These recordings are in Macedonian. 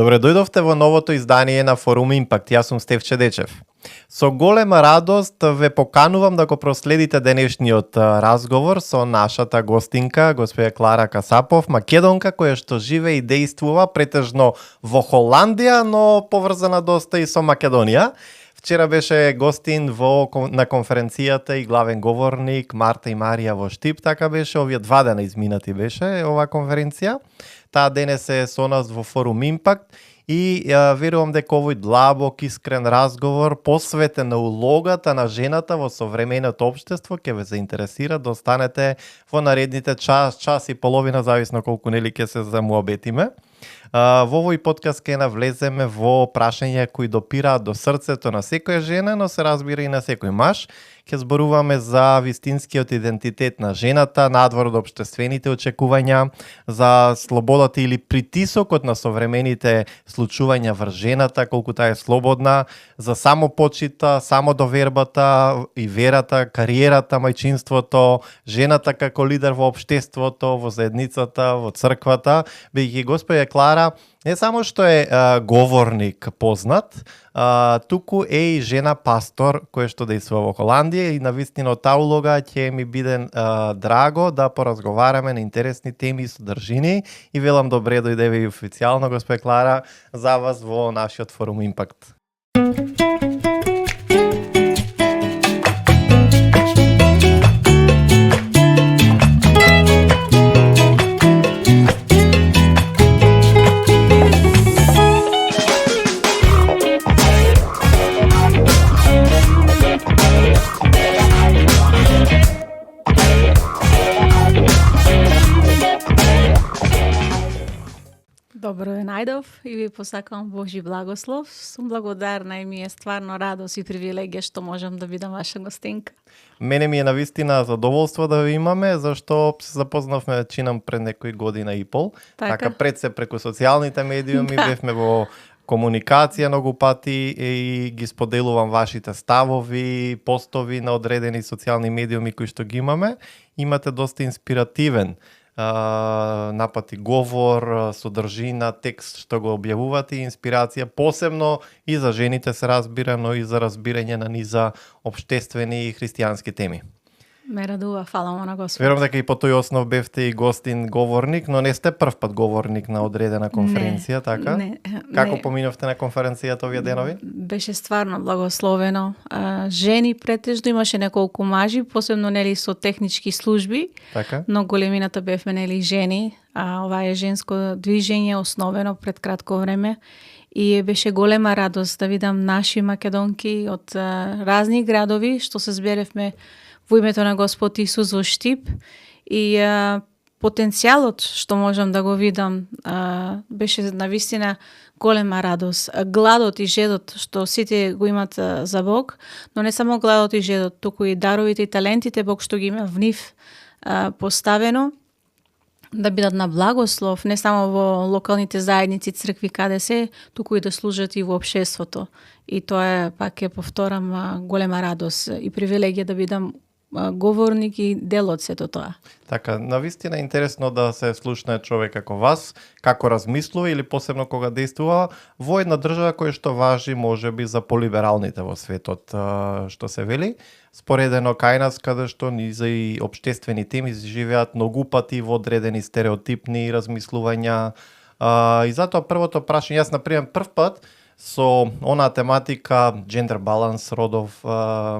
Добре дојдовте во новото издание на Форум Импакт. Јас сум Стефче Дечев. Со голема радост ве поканувам да го проследите денешниот разговор со нашата гостинка, господја Клара Касапов, македонка која што живее и действува претежно во Холандија, но поврзана доста и со Македонија. Вчера беше гостин на конференцијата и главен говорник Марта и Марија во Штип, така беше, овие 2 дена изминати беше оваа конференција. Таа денес е со нас во Форум Импакт и верувам дека овој длабок, искрен разговор посветен на улогата на жената во современото општество ќе ве заинтересира да останете во наредните час и половина, зависно колку нели ќе се замуабетиме. Во овој подкаст ќе навлеземе во прашања кои допираат до срцето на секоја жена, но се разбира и на секој маж. Ќе зборуваме за вистинскиот идентитет на жената, надвор од општествените очекувања, за слободата или притисокот на современите случувања врз жената, колку таа е слободна, за самопочита, самодовербата и верата, кариерата, мајчинството, жената како лидер во општеството, во заедницата, во црквата, бидејќи господја Клара не само што е говорник познат, туку е и жена пастор која што действува во Холандија и навистина таа улога ќе ми биде драго да поразговараме на интересни теми и содржини и велам добре дојдеве и официјално господја Клара за вас во нашиот Форум Импакт. Добро ве најдов и ви посакувам Божи благослов. Сум благодарна и ми е стварно радост и привилегија што можам да бидам ваша гостинка. Мене ми е навистина задоволство да ви имаме, зашто се запознавме чинам пред некои година и пол. Така пред се преку социјалните медиуми бевме во комуникација многу пати и ги споделувам вашите ставови, постови на одредени социјални медиуми кои што ги имаме. Имате доста инспиративен напати говор, содржина, текст што го објавувате и инспирација, посебно и за жените се разбира, но и за разбирање на низа општествени и христијански теми. Ме радува, фала му на Господ. Верувам дека и по тој основ бевте и гостин говорник, но не сте прв пат говорник на одредена конференција, така? Не. Како поминавте на конференцијата овие денови? Беше стварно благословено. Жени претежно, имаше неколку мажи, посебно нели со технички служби, така? Но големината бевме нели жени. Ова е женско движење основено пред кратко време. И беше голема радост да видам наши македонки од разни градови, што се зберевме во името на Господ Исус во Штип и потенцијалот што можам да го видам беше навистина голема радост. Гладот и жедот што сите го имат за Бог, но не само гладот и жедот, туку и даровите и талентите Бог што ги има в нив поставено да бидат на благослов, не само во локалните заедници, цркви каде се, туку и да служат и во општеството. И тоа е, пак ќе повторам, голема радост и привилегија да бидам говорник и дел од сето тоа. Така, навистина е интересно да се слушне човек како вас, како размислува или посебно кога действува во една држава која што важи можеби за полибералните во светот, што се вели, споредено кај нас каде што низа и општествени теми живеат многу пати во одредени стереотипни размислувања. И затоа првото прашање, јас например прв пат со онаа тематика gender balance, родов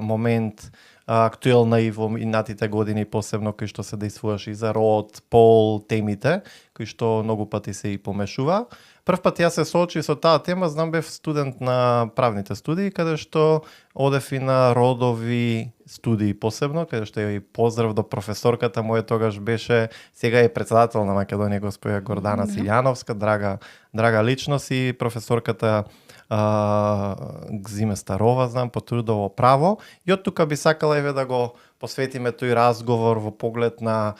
момент, актуелна и во минатите години, посебно кои што се действуваше и за род, пол, темите, кои што многу пати се и помешува. Прв пат јас се соочи со таа тема, знам бев студент на правните студии, каде што одев и на родови студии посебно, каде што и поздрав до професорката моја тогаш беше, сега е председател на Македонија, господја Гордана Силјановска, драга личност и професорката Гзиме Старова, знам, по трудово право. И од тука би сакала еве да го посветиме тој разговор во поглед на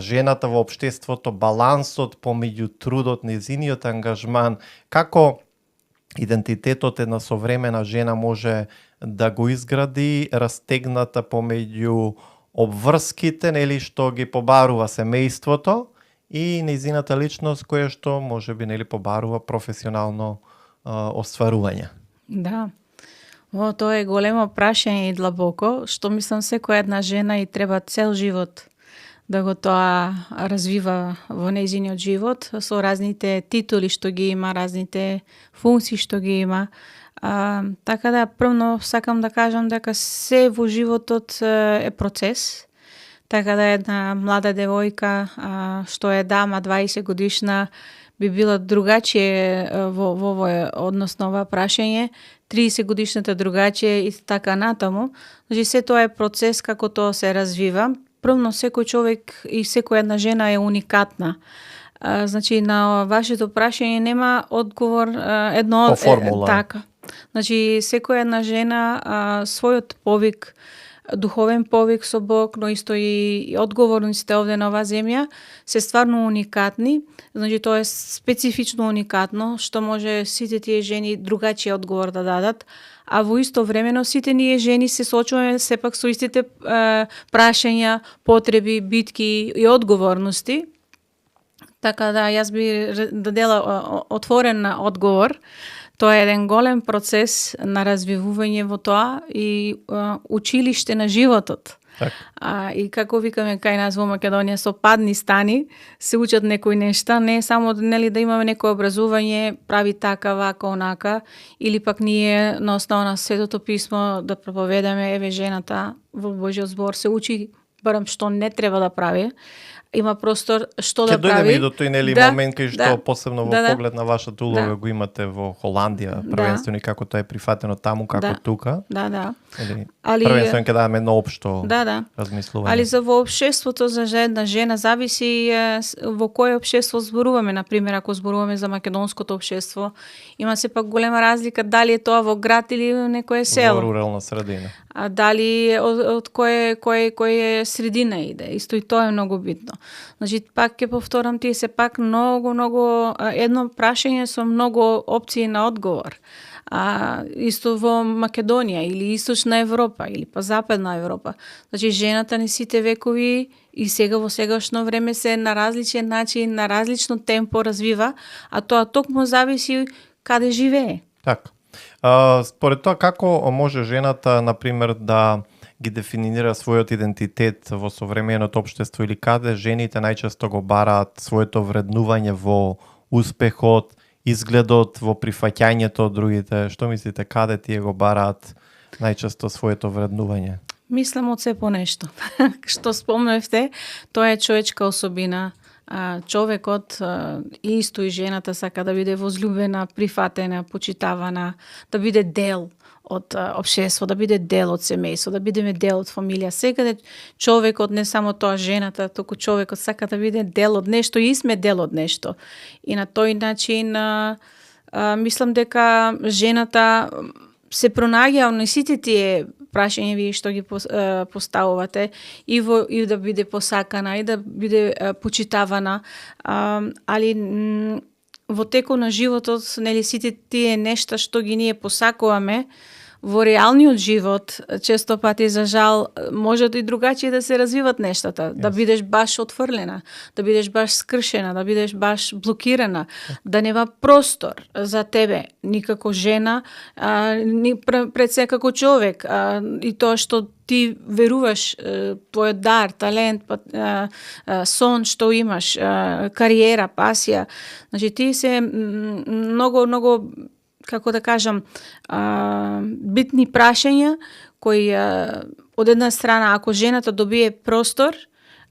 жената во општеството, балансот помеѓу трудот, незиниот ангажман, како идентитетот една современа жена може да го изгради растегната помеѓу обврските, нели, што ги побарува семејството и нејзината личност која што можеби нели побарува професионално остварување. Да. Тоа е големо прашање и длабоко, што мислам секоја една жена и треба цел живот да го тоа развива во нејзиниот живот со разните титули што ги има, разните функции што ги има. Така да првно сакам да кажам дека се во животот е процес. Така да една млада девојка што е дама 20 годишна би била другачие во овој однос на ова прашање, 30 годишната другачие и така натаму. Значи се тоа е процес како тоа се развива. Првно секој човек и секоја една жена е уникатна. Значи на вашето прашање нема одговор едно по формула. Така. Значи секоја една жена својот повик, духовен повик со Бог, но исто и одговорниците овде на оваа земја се стварно уникатни. Значи тоа е специфично уникатно, што може сите тие жени другачи одговор да дадат, а во исто времено сите ние жени се соочуваме сепак со истите прашања, потреби, битки и одговорности. Така да јас би дадела отворен одговор. Тоа е еден голем процес на развивување во тоа и училиште на животот. Так. И како викаме кај нас во Македонија, со падни стани се учат некои нешта, не само нели да имаме некое образување, прави така, вака, онака, или пак ние на основа на Светото писмо да проповедаме, еве жената во Божјиот збор се учи барем што не треба да прави. Има простор што да прави. Ќе дојдеме и до тој нели момент кај што посебно во поглед на вашата улога го имате во Холандија, првенствено и како тоа е прифатено таму како тука. Да. Али првенствено ќе дадеме едно општо размислување. Али за во општеството за една жена зависи во кое општество зборуваме. Например, ако зборуваме за македонското општество, има сепак голема разлика дали е тоа во град или во некое село. Во рурална средина. А дали од кој средина иде. Исто и тоа е многу битно. Значи, пак ќе повторам, тие се пак многу едно прашање со многу опции на одговор. Исто во Македонија или Источна Европа или па Западна Европа. Значи, жената на сите векови и сега во сегашно време се на различен начин, на различно темпо развива, а тоа токму зависи каде живее. Така. Според тоа, како може жената, например, да ги дефинира својот идентитет во современото општество или каде жените најчесто го бараат своето вреднување во успехот, изгледот, во прифаќањето од другите? Што мислите, каде тие го бараат најчесто своето вреднување? Мислам од се по нешто. Што спомнавте, тоа е човечка особина. Човекот и исто и жената сака да биде возлюбена, прифатена, почитавана, да биде дел од општество, да биде дел од семејство, да бидеме дел од фамилија. Секаде човекот, не само тоа жената, туку човекот сака да биде дел од нешто и сме дел од нешто. И на тој начин мислам дека жената се пронаѓа на сите тие прашања вие што ги поставувате и да биде посакана и да биде почитавана, али во текот на животот нели сите тие нешта што ги ние посакуваме во реалниот живот често пати за жал можат и другачи да се развиват нештата, да бидеш баш отфрлена, да бидеш баш скршена, да бидеш баш блокирана, да нема простор за тебе ни како жена, ни пред се како човек, и тоа што ти веруваш, твојот дар, талент, сон што имаш, кариера, пасија. Значи ти се многу како да кажам, битни прашања кои од една страна, ако жената добие простор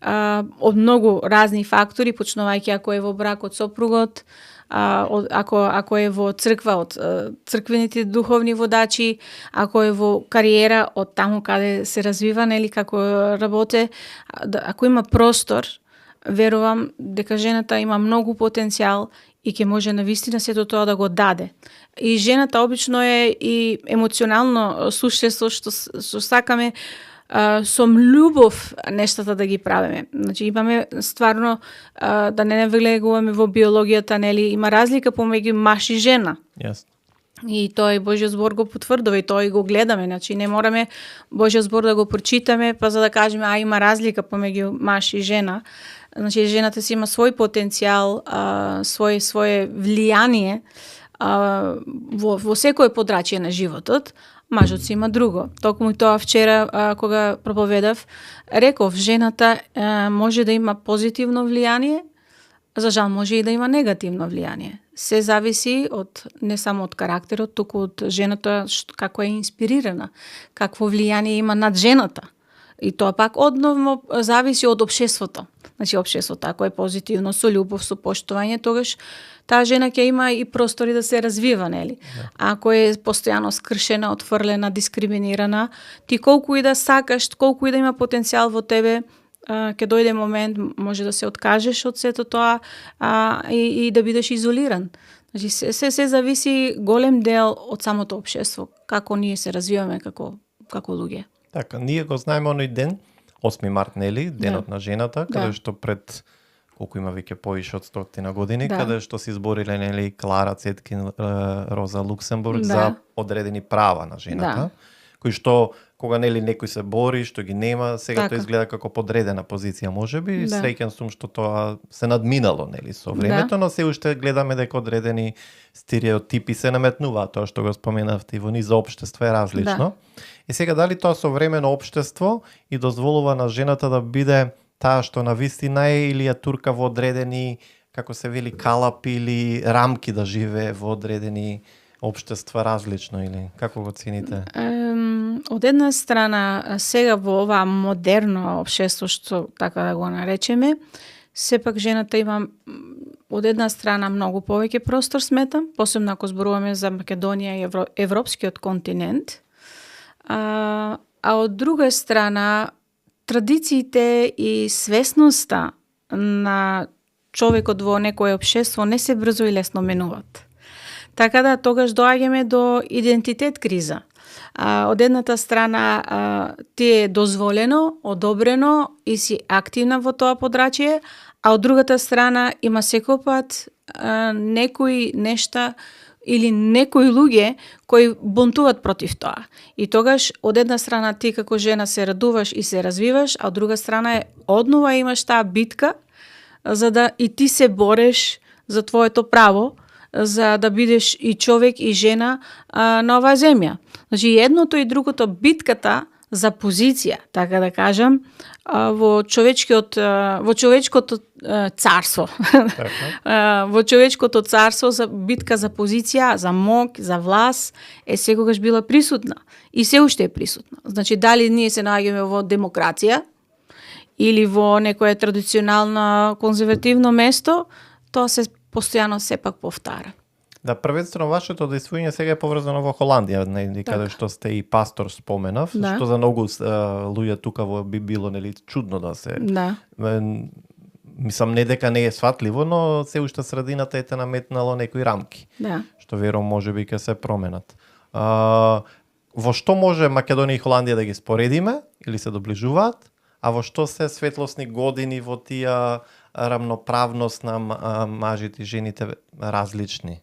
од многу разни фактори, почнувајќи ако е во брак од сопругот, ако е во црква од црквените духовни водачи, ако е во кариера од таму каде се развива, нели како работе, ако има простор, верувам дека жената има многу потенцијал и ќе може навистина сето тоа да го даде. И жената обично е и емоционално суштество што сакаме со љубов нештата да ги правиме. Значи имаме стварно да не навлегуваме во биологијата, нели има разлика помеѓу маж и жена. Јасно. И тоа и Божјиот збор го потврдува и тоа и го гледаме, значи не мораме Божјиот збор да го прочитаме па за да кажеме има разлика помеѓу маж и жена. Значи, жената си има свој потенцијал, свое влијание во секој подрачје на животот, мажот си има друго. Токму тоа вчера, кога проповедав, реков, жената може да има позитивно влијание, за жал може и да има негативно влијание. Се зависи од не само од карактерот, туку од жената како е инспирирана, какво влијание има над жената. И тоа пак одновно зависи од општеството. Значи, општеството ако е позитивно, со љубов, со поштување, тогаш таа жена ќе има и простори да се развива, нели? Ако е постојано скршена, отфрлена, дискриминирана, ти колку и да сакаш, колку и да има потенцијал во тебе, ќе дојде момент, може да се откажеш од сето тоа и да бидеш изолиран. Значи, се зависи голем дел од самото општество, како ние се развиваме како луѓе. Така, ние го знаеме оној ден, 8 март, нели, денот на жената, каде што пред колку има веќе повише од 100 години, каде што се избориле, нели, Клара Цеткин, Роза Луксембург за одредени права на жената, кои што кога нели некој се бори, што ги нема, сега тоа изгледа како подредена позиција, можеби, среќен сум што тоа се надминало, нели, со времето, но се уште гледаме дека одредени стереотипи се наметнуваат, тоа што го споменавте, во низа општество е различно. И сега дали тоа современо општество и дозволува на жената да биде таа што на вистина е или ја турка во одредени, како се вели, калапи или рамки да живее во одредени општества различно, или како го цените? Од една страна, сега во ова модерно општество, што така да го наречеме, сепак жената има од една страна многу повеќе простор, сметам, посебно ако зборуваме за Македонија и европскиот континент. А од друга страна, традициите и свесноста на човекот во некое општество не се брзо и лесно менуваат. Така да тогаш доаѓаме до идентитет криза. Од едната страна ти е дозволено, одобрено и си активна во тоа подрачје, а од другата страна има секој пат некои нешта или некои луѓе кои бунтуваат против тоа. И тогаш од една страна ти како жена се радуваш и се развиваш, а од друга страна однова имаш таа битка за да и ти се бореш за твоето право, за да бидеш и човек и жена на оваа земја. Значи едното и другото, битката за позиција, така да кажам, во човечкото царство. Во човечкото царство за битка за позиција, за мок, за власт е секогаш била присутна и се уште е присутна. Значи дали ние се наоѓаме во демокрација или во некое традиционално конзервативно место, тоа се постојано сепак повтара. Да, првенствено вашето действување сега е поврзано во Холандија, каде што сте и пастор споменав, што за многу луѓе тука би било нели чудно да се. Мислам не дека не е сватливо, но се уште средината е те наметнало некои рамки. Што верувам можеби ќе се променат. Во што може Македонија и Холандија да ги споредиме или се доближуваат, а во што се светлосни години во тие рамноправност на мажите и жените различни?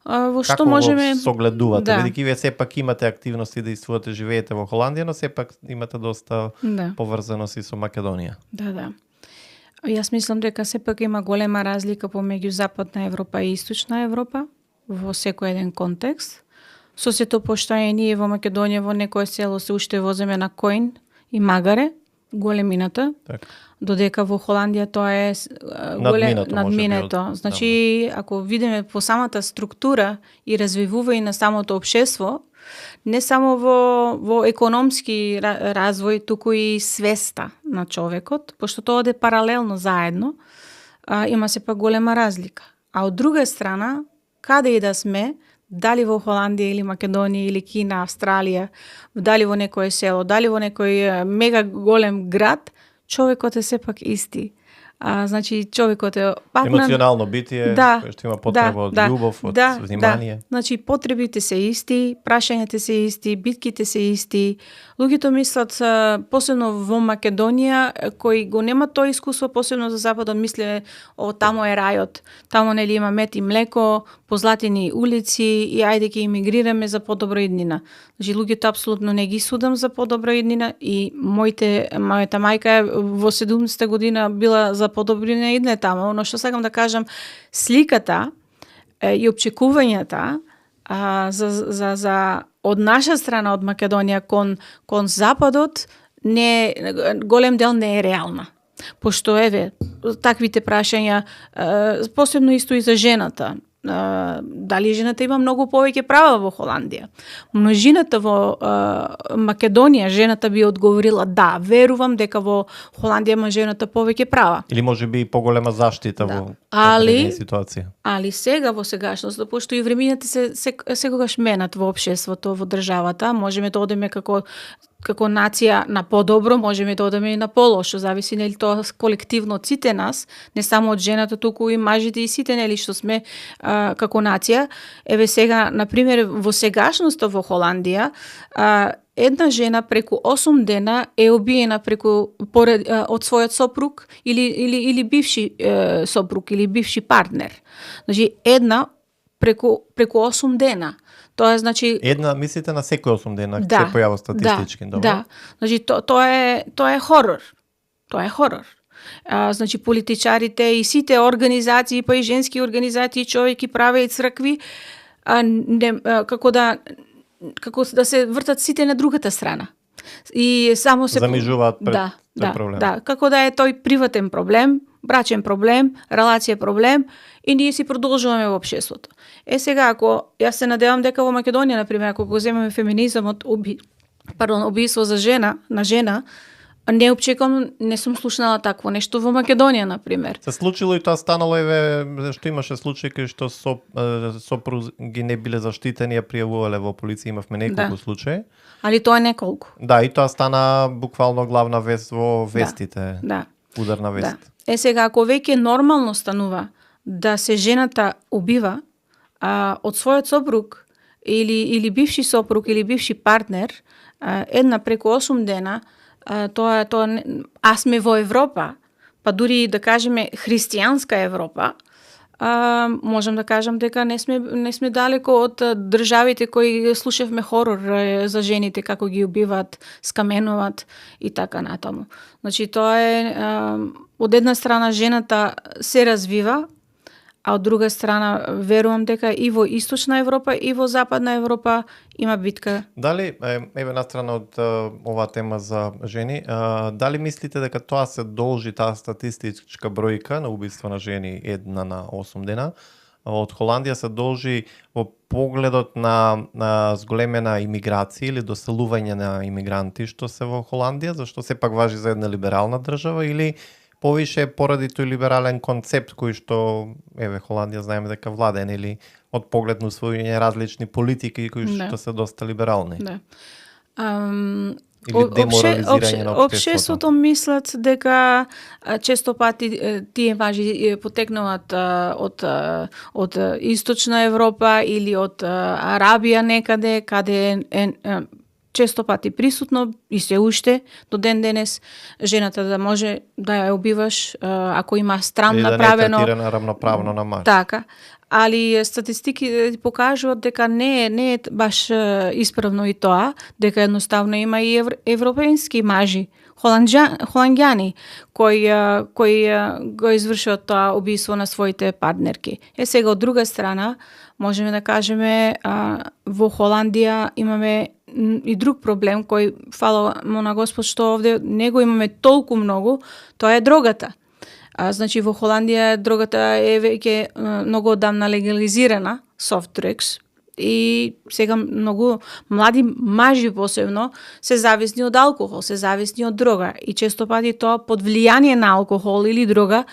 Во што како можеме го согледувате? Бидејќи вие сепак имате активности, действувате, живеете во Холандија, но сепак имате доста поврзаност и со Македонија. Да. Јас мислам дека сепак има голема разлика помеѓу Западна Европа и Источна Европа во секој еден контекст. Со сето поштање ние во Македонија во некое село се уште возиме на коин и магаре, големината, додека во Холандија тоа е надминето. Значи, ако видиме по самата структура и развивување на самото општество, не само во економски развој, туку и свеста на човекот, пошто тоа оде паралелно заедно, има сепак голема разлика. А од друга страна, каде и да сме, дали во Холандија или Македонија или Кина, Австралија, дали во некое село, дали во некој мега голем град, човекот е сепак исти. Значи човекот е патнат. Емоционално битие, кој што има потреба од љубов, од внимание. Значи потребите се исти, прашањата се исти, битките се исти. Луѓето мислат, посебно во Македонија, кои го нема тоа искуство, посебно за Западот, мисле, тамо е рајот. Тамо нели има мед и млеко, позлатени улици и ајде ќе имигрираме за подобра иднина. Значи луѓето апсолутно не ги судам за подобра иднина и мојата мајка во 70 година била за подобрина идне тамо, но што сакам да кажам, сликата и опчекувањата за од наша страна, од Македонија кон Западот, голем дел не е реална. Пошто таквите прашања, посебно исто и за жената. Дали жената има многу повеќе права во Холандија? Множината во Македонија, жената би одговорила да, верувам дека во Холандија има жената повеќе права. Или може би и поголема заштита во определени ситуација. Али сега во сегашност, пошто и времината се секогаш менат во општеството, во државата, можеме да одеме како нација на подобро, можеме да одеме и на полошо, зависи нели тоа колективно од сите нас, не само од жената, туку и мажите и сите нели што сме како нација. Сега, на пример, во сегашноста во Холандија, една жена преку 8 дена е убиена од својот сопруг или бивши сопруг или бивши партнер. Значи една преку 8 дена. Тоа значи една, мислите на секој 8 дена се појава статистички, добро? Да. Значи тоа е хорор. Тоа е хорор. Значи политичарите и сите организации, па и женски организации, човеки права и цркви, како да се вртат сите на другата страна. И само се замижуваат пред проблем. Да, како да е тој приватен проблем, брачен проблем, релација проблем и ние си продолжуваме во општеството. Сега, ако јас се надевам дека во Македонија, например, ако го земеме феминизмот, убиство за жена, на жена, не опчекам, не сум слушнала такво нешто во Македонија, например. Се случило и тоа станало што имаше случаи кај што сопруги не биле заштитени, а пријавувале во полиција, имавме неколку случаи. Али тоа е неколку. Да, и тоа стана буквално главна вест во вестите. Да. Ударна вест. Да. Сега, ако веќе нормално станува да се жената убива од својот сопруг или бивши сопруг или бивши партнер, една преку 8 дена, тоа сме во Европа, па дури да кажеме христијанска Европа, можам да кажам дека не сме далеко од државите кои слушавме хорор за жените, како ги убиваат, скаменуваат и така натаму. Значи тоа е од една страна жената се развива, а од друга страна верувам дека и во Источна Европа и во Западна Европа има битка. Дали, на страна од оваа тема за жени, дали мислите дека тоа се должи, таа статистичка бројка на убиства на жени една на 8 дена, од Холандија се должи во погледот на зголемена имиграција или доселување на имигранти што се во Холандија, зашто сепак важи за една либерална држава, или повише поради тој либерален концепт кој што Холандија знаеме дека владен, или од поглед на усвојување различни политики кои што се доста либерални. Да. Или деморализирање на општеството мислат дека често пати тие важи потекнуваат од Источна Европа или од Арабија некаде, каде често пати присутно и се уште до ден денес жената да може да ја убиваш ако има страм направено. Да не е третирана рамноправно на маж. Така. Али статистики покажуваат дека не е баш исправно и тоа, дека едноставно има и европејски мажи, холанѓани, кои го извршуваат тоа убиство на своите партнерки. Сега од друга страна, можеме да кажеме, во Холандија имаме и друг проблем кој, фала му на Господ што овде не го имаме толку многу, тоа е дрогата. Значи во Холандија дрогата е веќе многу одамна легализирана, soft drugs, и сега многу млади мажи посебно се зависни од алкохол, се зависни од дрога и често пати тоа под влијание на алкохол или дрога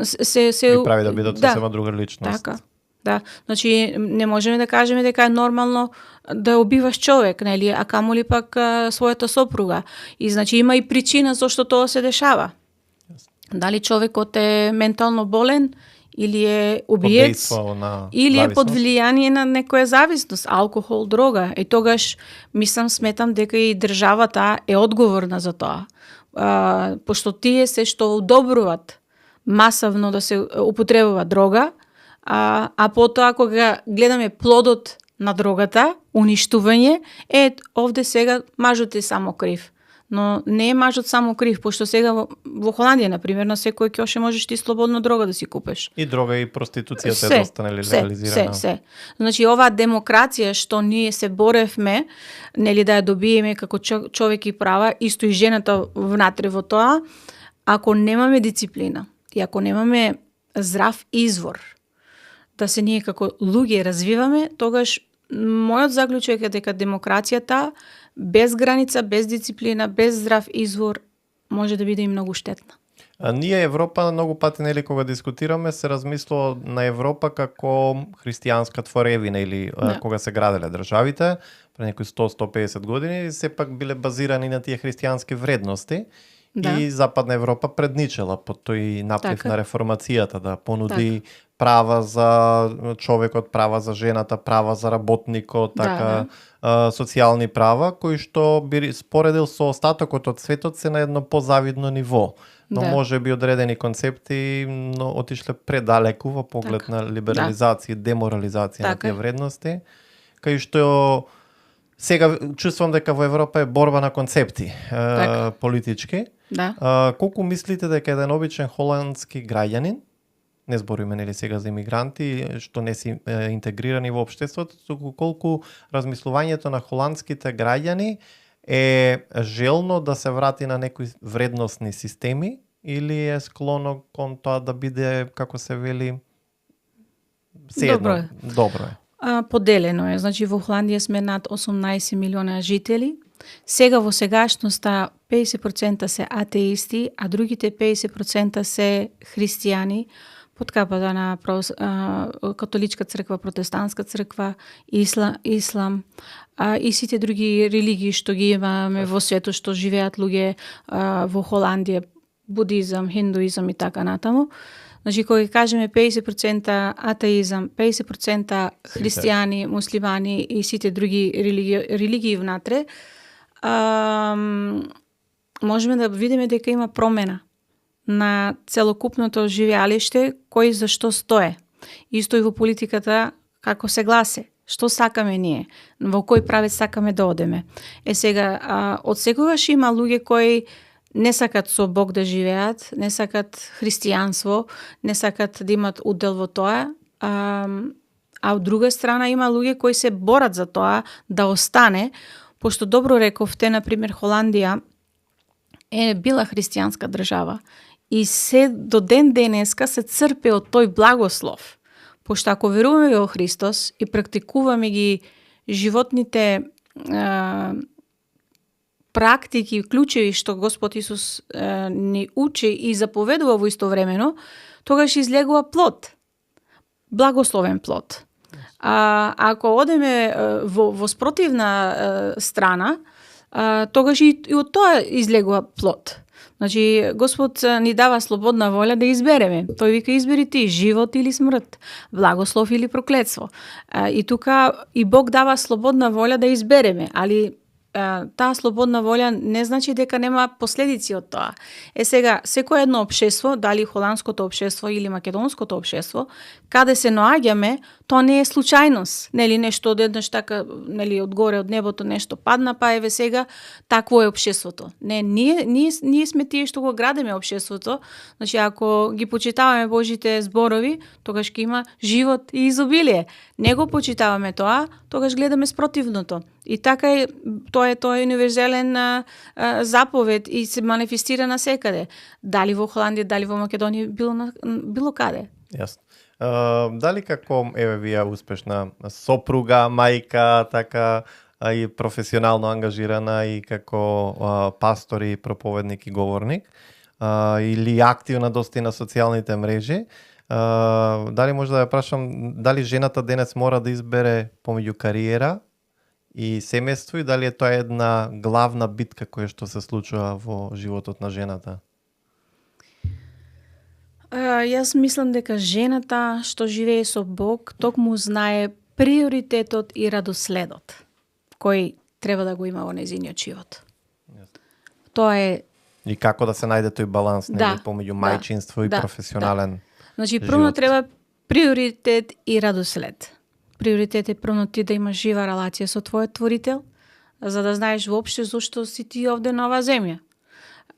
се прави да бидат сосема друга личност. Така. Да, значи не можеме да кажеме дека е нормално да убиваш човек, нели, а камоли пак својата сопруга. И значи има и причина зашто тоа се дешава. Дали човекот е ментално болен или е убиец, Под дејство на или е под зависност. влијание на некоја зависност, алкохол, дрога. И тогаш сметам дека и државата е одговорна за тоа. Пошто тие се што одобруваат масовно да се употребува дрога, а потоа кога гледаме плодот на дрогата, уништување, овде сега мажот е само крив. Но не е мажот само крив, пошто сега во Холандија, например, на секој ќоше можеш ти слободно дрога да си купиш. И дрога и проституцијата е доста легализирана. Се. Значи, оваа демокрација што ние се боревме, нели да ја добиеме како човек и права, исто и жената внатре во тоа, ако немаме дисциплина и ако немаме здрав извор, да се ние како луѓе развиваме, тогаш мојот заклучок е дека демокрацијата без граница, без дисциплина, без здрав извор може да биде и многу штетна. Ние Европа многу пати нели кога дискутираме се размислува на Европа како христијанска творевина или кога се граделе државите пред некои 100-150 години сепак биле базирани на тие христијански вредности. Да. И Западна Европа предничела по тој наплив Така. на реформацијата да понуди права за човекот, права за жената, права за работникот, социјални права кои што би споредил со остатокот од светот се на едно позавидно ниво. Но може би одредени концепти отишле предалеку во поглед на либерализација, деморализација на тие вредности, кај што сега чувствувам дека во Европа е борба на концепти политички. Колку мислите дека еден обичен холандски граѓанин, не збориме нели сега за имигранти што не се интегрирани во општеството, туку колку размислувањето на холандските граѓани е желно да се врати на некои вредносни системи или е склоно кон тоа да биде, како се вели, добро е. Поделено е. Значи во Холандија сме над 18 милиона жители. Сега во сегашноста 50% се атеисти, а другите 50% се христијани под капата на католичка црква, протестантска црква, ислам и сите други религии што ги имаме во светот, што живеат луѓе во Холандија, будизам, хиндуизам и така натаму. Значи, кога кажеме 50% атеизам, 50% христијани, муслимани и сите други религии внатре, можеме да видиме дека има промена на целокупното живеалиште, кој за што стое. Исто и во политиката, како се гласе, што сакаме ние, во кој правец сакаме да одеме. Сега, од секогаш има луѓе кои не сакат со Бог да живеат, не сакат христијанство, не сакат да имат удел во тоа, а од друга страна има луѓе кои се борат за тоа да остане, пошто добро рековте, например, Холандија е била христијанска држава и се до ден денеска се црпе од тој благослов. Пошто ако веруваме во Христос и практикуваме ги животните практики, клучеви што Господ Исус ни учи и заповедува во истовремено, тогаш излегува плод. Благословен плод. Ако одеме во спротивна страна, тогаш и од тоа излегува плод. Значи, Господ ни дава слободна волја да избереме. Тој вика, избери ти живот или смрт, благослов или проклетство. И тука и Бог дава слободна волја да избереме, али таа слободна волја не значи дека нема последици од тоа. Сега, секој едно општество, дали холандското општество или македонското општество, каде се наоѓаме, тоа не е случајност. Нели нешто одеднаш така, нели одгоре од небото нешто падна, па еве сега такво е општеството. Не, ние сме тие што го градиме општеството. Значи, ако ги почитаваме Божите зборови, тогаш ќе има живот и изобилие. Не го почитаваме тоа, тогаш гледаме спротивното. И така е, тоа е универзален заповед и се манифестира на секаде. Дали во Холандија, дали во Македонија, било каде. Јасно. Дали како вие успешна сопруга, мајка, така и професионално ангажирана и како пастор и проповедник и говорник, или активна доста и на социјалните мрежи, дали може да ја прашам, дали жената денес мора да избере помеѓу кариера и семејство и дали е тоа една главна битка која што се случува во животот на жената? Јас мислам дека жената што живее со Бог токму знае приоритетот и радоследот кој треба да го има во нејзиниот живот. Тоа е. И како да се најде тој баланс Да, помеѓу да, мајчинство и да, професионален. Значи, првно живот. треба приоритет и радослед. Приоритет е првно ти да имаш жива релација со твојот творител, за да знаеш воопште зошто си ти овде на оваа земја.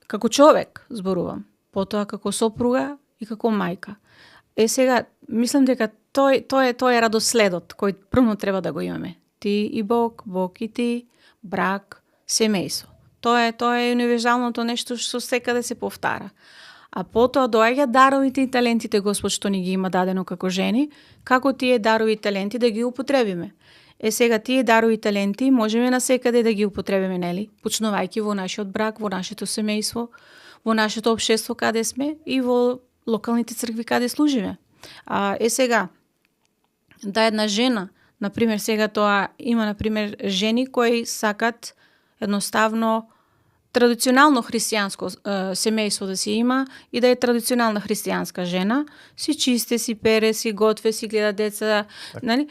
Како човек, зборувам, потоа како сопруга и како мајка. Сега, мислам дека тој е радоследот кој првно треба да го имаме. Ти и Бог, Бог и ти, брак, семејство. Тоа е универзалното нешто што секаде се повтара. А потоа доаѓа даровите и талентите Господ што ни ги има дадено како жени, како тие дарови и таленти да ги употребиме. Сега тие дарови и таленти можеме насекаде да ги употребиме, нели? Почнувајќи во нашиот брак, во нашето семејство, во нашето општество каде сме и во локалните цркви каде служиме. Сега, да една жена, например, сега тоа има, например, жени кои сакат едноставно традиционално христијанско семејство да си има и да е традиционална христијанска жена, си чисте, си пере, си готве, си гледа деца, нали?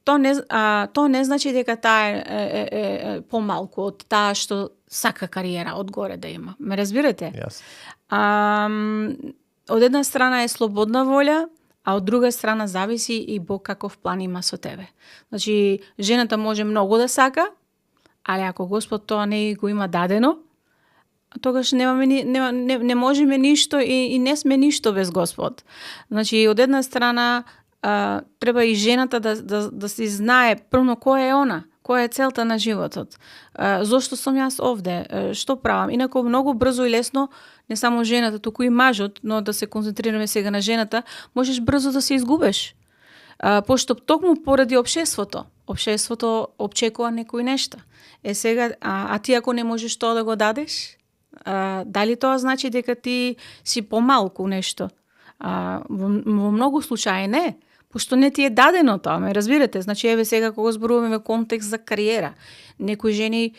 Тоа не значи дека таа е помалку од таа што сака кариера одгоре да има. Ме разбирате? Јас. Од една страна е слободна волја, а од друга страна зависи и Бог каков план има со тебе. Значи, жената може многу да сака, али ако Господ тоа не го има дадено, тогаш не можеме ништо и не сме ништо без Господ. Значи, од една страна треба и жената да си знае првно која е она, која е целта на животот. Зошто сум јас овде? Што правам? Инаку многу брзо и лесно, не само жената, туку и мажот, но да се концентрираме сега на жената, можеш брзо да се изгубеш. Пошто токму поради општеството. Општеството очекува некои нешта. Сега, ти ако не можеш тоа да го дадеш, дали тоа значи дека ти си помалку нешто? Во многу случаи не. Пошто не ти е дадено тоа, ме разбирате? Значи, еве сега кога зборуваме во контекст за кариера, некои жени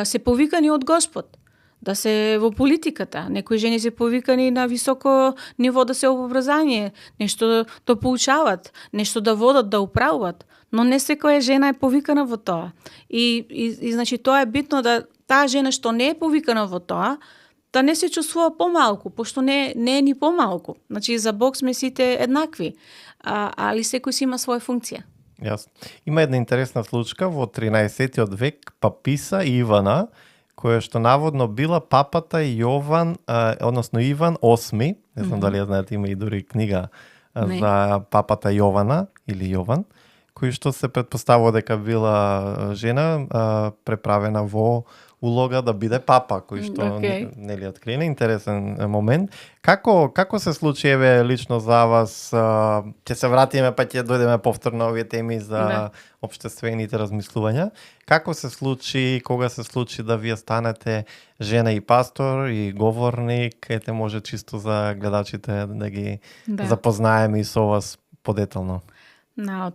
се повикани од Господ да се во политиката, некои жени се повикани на високо ниво да се образование, нешто да поучават, нешто да водат, да управуват, но не секоја жена е повикана во тоа. И значи тоа е битно да таа жена што не е повикана во тоа, да не се чувствува помалку, пошто не е ни помалку. Значи, за Бог сме сите еднакви, али секој си има своја функција. Јасно. Има една интересна случка во 13-тиот век, паписа Ивана, која што наводно била папата Јован, односно Иван VIII, не знам дали ја знаете, има и дури книга за папата Јована или Јован, кој што се претпоставува дека била жена преправена во улога да биде папа, кој што нели открина интересен момент. Како се случи еве лично за вас? Ќе се вратиме па ќе дојдеме повторно овие теми за општествените размислувања. Како се случи, кога се случи да вие станете жена и пастор и говорник? Ете може чисто за гледачите да ги запознаеме и со вас подетално.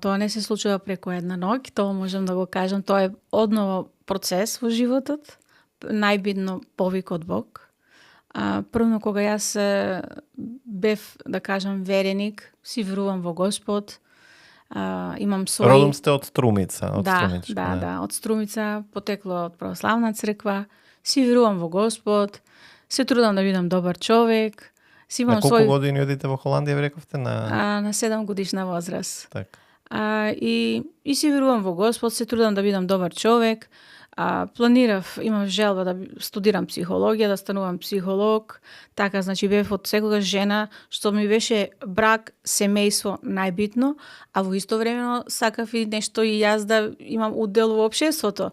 Тоа не се случува преку една ноќ, тоа можам да го кажам, тоа е одново процес во животот, најбитно повик од Бог. Првно кога јас бев, да кажам, вереник, си верувам во Господ, имам свој... Родом сте од Струмица. Од Струмица, потекло од православна црква, си верувам во Господ, се трудам да бидам добар човек. На колку години одите во Холандија, рековте? На 7 годишна возраст. Так. И си верувам во Господ, се трудам да бидам добар човек. Планирав, имам желба да студирам психологија, да станувам психолог. Така, значи, бев од секогаш жена, што ми беше брак, семејство најбитно, а во исто време сакав и нешто и јас да имам удел во општеството.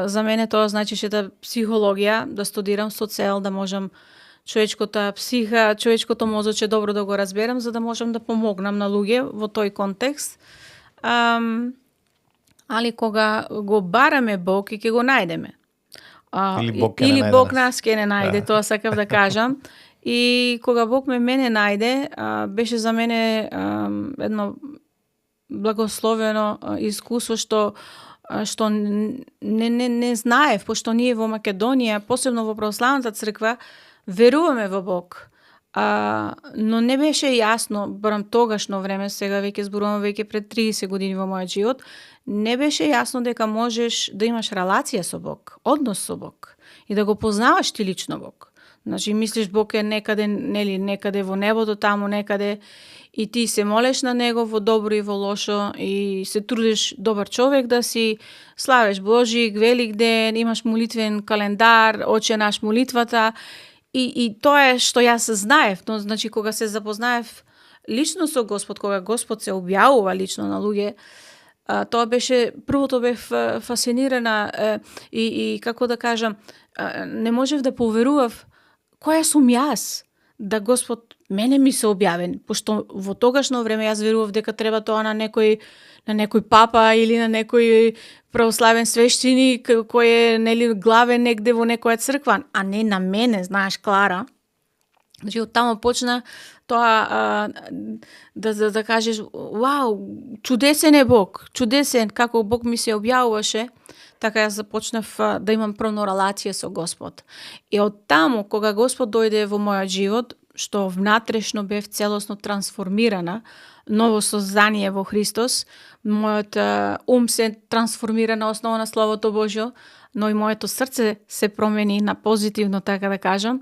За мене тоа значише да психологија, да студирам со цел да можам човечката психа, човечкото мозоче добро да го разберам, за да можам да помогнам на луѓе во тој контекст. Али кога го бараме Бог и ќе го најдеме. Или Бог нас ќе не најде, тоа сакав да кажам. И кога Бог мене најде, беше за мене едно благословено искуство што не знаев, пошто ние во Македонија, посебно во православната црква, веруваме во Бог. Но не беше јасно, барам тогашно време, сега веќе зборувам веќе пред 30 години во мојот живот, не беше јасно дека можеш да имаш релација со Бог, однос со Бог и да го познаваш ти лично Бог. Значи, мислиш Бог е некаде, нели, некаде во небото, таму некаде, и ти се молеш на Него во добро и во лошо и се трудиш добар човек да си, славеш Божик, Велик ден, имаш молитвен календар, Оче наш молитвата, и тоа е што јас знаев, но значи кога се запознаев лично со Господ, кога Господ се објавува лично на луѓе, тоа беше, првото бев фасцинирана и како да кажам, не можев да поверував која сум јас, да Господ мене ми се објавен, пошто во тогашно време јас верував дека треба тоа на некој папа или на некој православен свештеник кој е, нели, главен негде во некоја црква, а не на мене, знаеш, Клара. Значи, од таму почна тоа да кажеш, вау, чудесен е Бог, чудесен, како Бог ми се објавуваше, така јас започнав да имам првно релација со Господ. И од таму, кога Господ дојде во мојот живот, што внатрешно бев целосно трансформирана, ново создание во Христос, мојот ум се трансформира на основа на Словото Божјо, но и моето срце се промени на позитивно, така да кажам.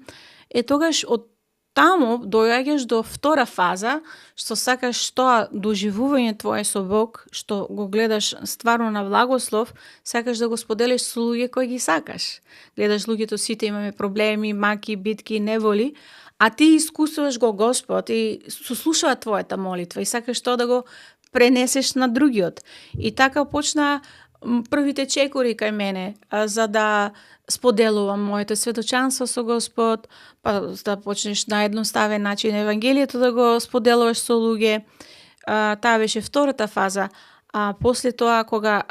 Тогаш од таму доаѓаш до втора фаза, што сакаш тоа доживување твое со Бог, што го гледаш стварно на благослов, сакаш да го споделиш со луѓе кои ги сакаш. Гледаш луѓето, сите имаме проблеми, маки, битки, неволи, а ти искусуваш го Господ и сослушава твојата молитва и сакаш тоа да го пренесеш на другиот. И така почна првите чекори кај мене, за да споделувам моето сведочанство со Господ, па да почнеш на едноставен начин Евангелието да го споделуваш со луѓе. Таа беше втората фаза. А после тоа, кога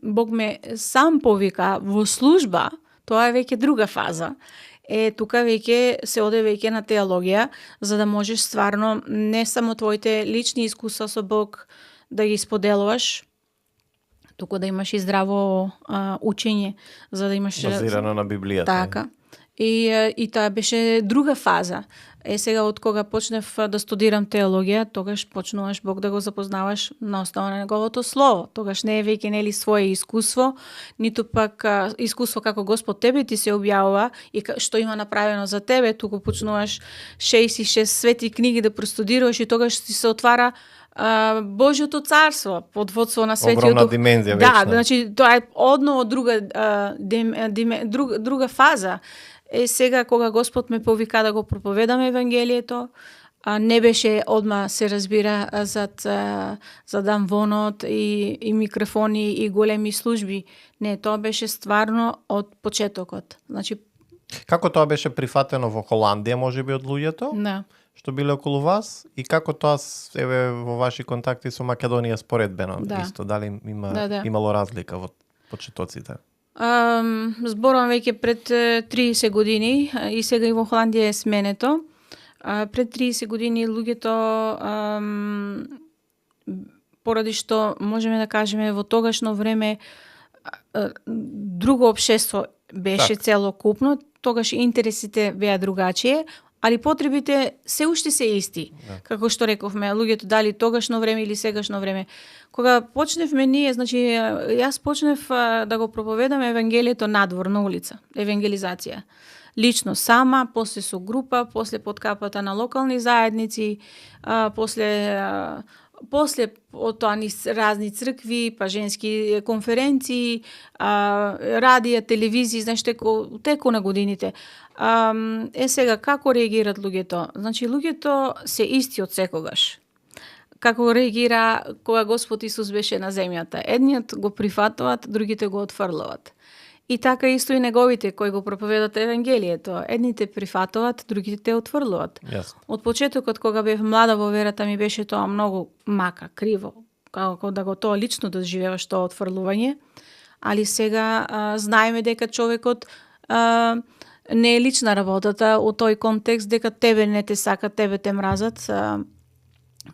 Бог ме сам повика во служба, тоа е веќе друга фаза. Тука веќе се оде веќе на теологија, за да можеш стварно не само твоите лични искуства со Бог да ги споделуваш, туку да имаш и здраво учење, за да имаш базирано на Библијата. Така. И таа беше друга фаза. Сега од кога почнев да студирам теологија, тогаш почнуваш Бог да го запознаваш на основа на неговото слово. Тогаш не е веќе, нели, свое искуство, ниту пак искуство како Господ тебе ти се објавува и што има направено за тебе, туку почнуваш 66 свети книги да простудираш и тогаш ти се отвара Божјото царство под водство на Светиот Огромна Дух. димензија, Да, вечна. значи тоа е одно од друга фаза. Сега кога Господ ме повика да го проповедам Евангелието, не беше одма се разбира за дамвонот и микрофони и големи служби. Не, тоа беше стварно од почетокот. Значи, Како тоа беше прифатено во Холандија, можеби од луѓето да. што биле околу вас, и како тоа еве во ваши контакти со Македонија споредбено, Да. исто, дали Да. имало разлика во почетоците? Зборувам веќе пред 30 години и сега и во Холандија е сменето. Пред 30 години луѓето, поради што можеме да кажеме во тогашно време друго општество беше целокупно, тогаш интересите беа другачие, али потребите се уште се исти. Да. Како што рековме, луѓето дали тогашно време или сегашно време. Кога почневме ние, значи јас почнев да го проповедам Евангелието надвор на улица, евангелизација. Лично сама, после со група, после под капата на локални заедници, после од тоа низ разни цркви, па женски конференции, радија, телевизии, знаеш, теку на годините. Сега, како реагираат луѓето? Значи, луѓето се исти од секогаш. Како реагира кога Господ Исус беше на земјата? Едниот го прифатуваат, другите го отфрлуваат. И така исто и неговите кои го проповедат Евангелието. Едните прифатуваат, другите те отфрлуваат. Јасно. Од почетокот кога бев млада во верата ми беше тоа многу мака, криво, како да го тоа лично доживеваш тоа отфрлување, али сега знаеме дека човекот не е лична работата во тој контекст дека тебе не те сака, тебе те мразат,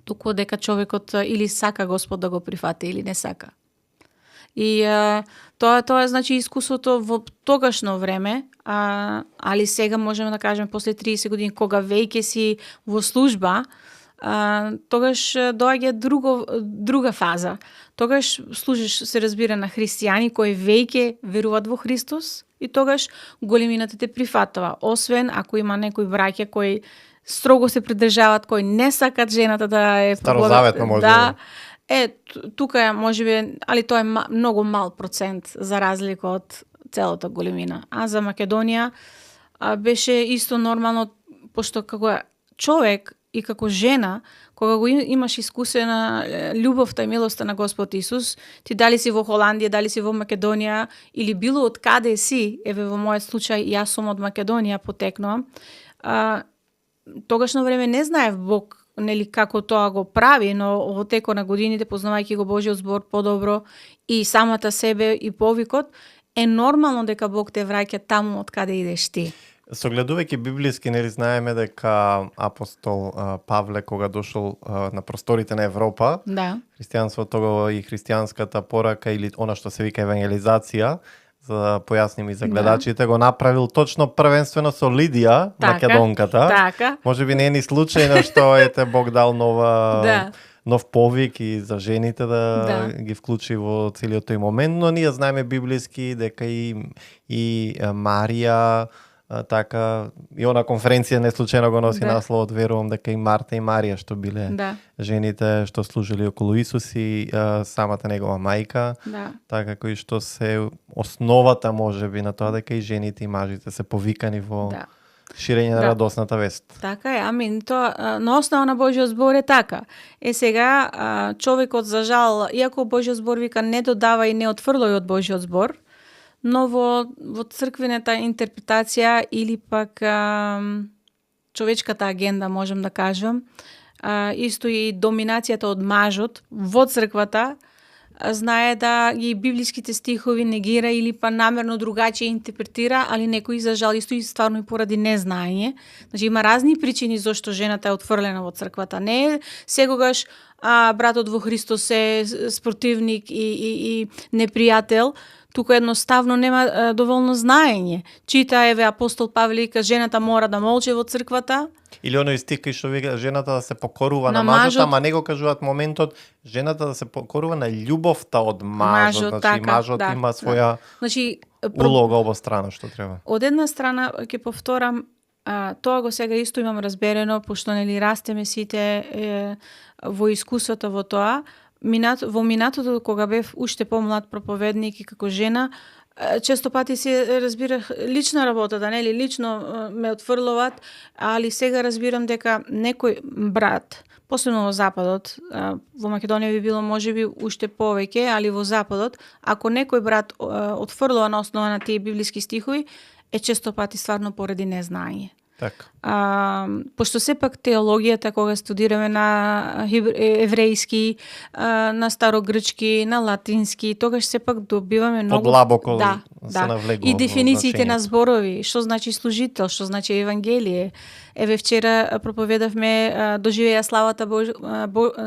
туку дека човекот или сака Господ да го прифати или не сака. И тоа е значи искуството во тогашно време, али сега можеме да кажеме после 30 години кога веќе си во служба, тогаш доаѓа друга фаза. Тогаш служиш, се разбира, на христијани кои веќе веруваат во Христос и тогаш големината те прифатува. Освен ако има некои браќа кои строго се придржаваат, кои не сакат жената да е старозаветно може да. Тука е можеби, али тоа е многу мал процент за разлика од целата големина. А за Македонија беше исто нормално, пошто како човек и како жена, кога го имаш искуство на љубовта и милоста на Господ Исус, ти дали си во Холандија, дали си во Македонија или било од каде си, еве во мојот случај, јас сум од Македонија потекнувам, тогашно време не знаев Бог нели како тоа го прави, но во текот на годините, познавајќи го Божиот збор подобро и самата себе и повикот, е нормално дека Бог те враќа таму од каде идеш ти. Согледувајќи библиски, нели знаеме дека апостол Павле кога дошол на просторите на Европа, да, христијанството и христијанската порака или она што се вика евангелизација, за да појасним и за гледачите, го направил точно првенствено со Лидија, македонката. Така. Можеби не е ни случајно што ете Бог дал нов повик и за жените да ги вклучи во целиот тој момент, но ние знаеме библиски дека и Марија, така и она конференција не случајно го носи насловот, верувам дека и Марта и Марија што биле жените што служили околу Исус и самата негова мајка, така кои што се основата можеби на тоа дека и жените и мажите се повикани во ширење на радосната вест. Така е, амин. Тоа на основа на Божиот збор е така. Сега човекот за жал, иако Божиот збор вика не додава и не отфрлој од Божиот збор, но во црквената интерпретација или пак човечката агенда, можем да кажам, исто и доминацијата од мажот во црквата, знае да ги библиските стихови негира или па намерно другачие интерпретира, али некои за жал исто и стварно и поради незнаење. Значи има разни причини зашто жената е отфрлена во црквата. Не е секогаш братот во Христос е спротивник и непријател, тука едноставно нема доволно знаење. Чита, еве, апостол Павле вика, жената мора да молчи во црквата. Или оној стих кој што вика жената да се покорува на мажот, ама не го кажуваат моментот жената да се покорува на љубовта од мажот. Значи така, мажот има своја улога обострана што треба. Од една страна, ќе повторам, тоа го сега исто имам разберено, пошто нели растеме сите во искуството во тоа. Во минатото, кога бев уште помлад проповедник и како жена, често пати се разбирах лична работа, нели лично ме отфрлуваат, али сега разбирам дека некој брат, посебно во Западот, во Македонија би било можеби уште повеќе, али во Западот, ако некој брат отфрлува на основа на тие библиски стихови, е често пати стварно поради незнаење. Так. Пошто сепак теологијата кога студираме на еврејски, на старогрчки, на латински, тогаш сепак добиваме многу подлабоко се навлегува. И дефинициите на зборови, што значи служител, што значи евангелие. Еве вчера проповедавме доживеја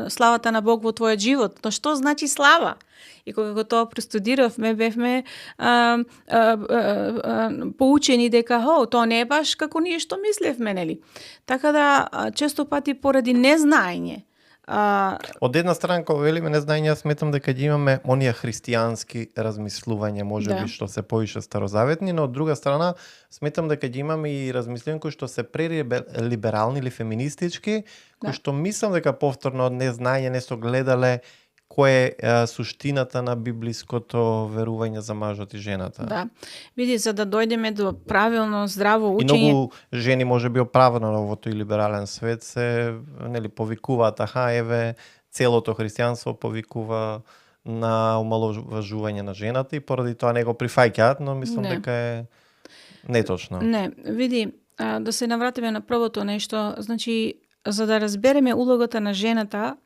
славата на Бог во твојот живот. Но што значи слава? И кога го тоа простудиравме, бевме поучени дека тоа не е баш како ние што мислевме, нели? Така да, често пати поради незнаење. Од една страна, кога велиме незнаење, сметам дека ќе имаме оние христијански размислувања, можеби што се повише старозаветни, но од друга страна, сметам дека ќе имаме и размислувања кои што се прелиберални или феминистички, кои што мислам дека повторно од незнаење не согледале кој е суштината на библиското верување за мажот и жената. Да. Види, за да дојдеме до правилно, здраво учење... И многу жени може би оправдано во тој либерален свет се повикуваат, еве, целото христијанство повикува на омаловажување на жената и поради тоа не го прифаќаат, но мислам дека е неточно. Не, види, да се навратиме на првото нешто, значи, за да разбереме улогата на жената,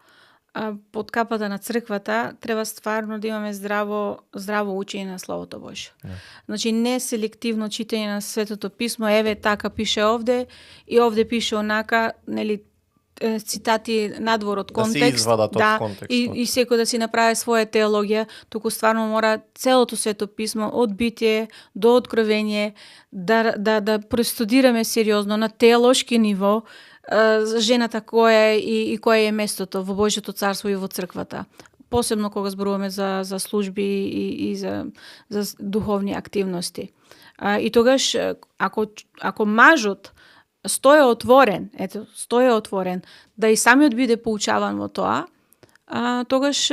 под капата на црквата, треба стварно да имаме здраво учење на Словото Божјо. Значи, не селективно читање на Светото писмо, еве така пише овде и овде пише онака, нели, цитати надвор од Да контекст. се извадат од контекстот. И секој да си направи своја теологија, туку стварно мора целото Свето писмо од Битие до Откровение да простудираме сериозно на теолошки ниво за жената која е и која е местото во Божјото царство и во црквата. Посебно кога зборуваме за служби и за духовни активности. И тогаш, ако мажот стои отворен, да и самиот биде поучаван во тоа, тогаш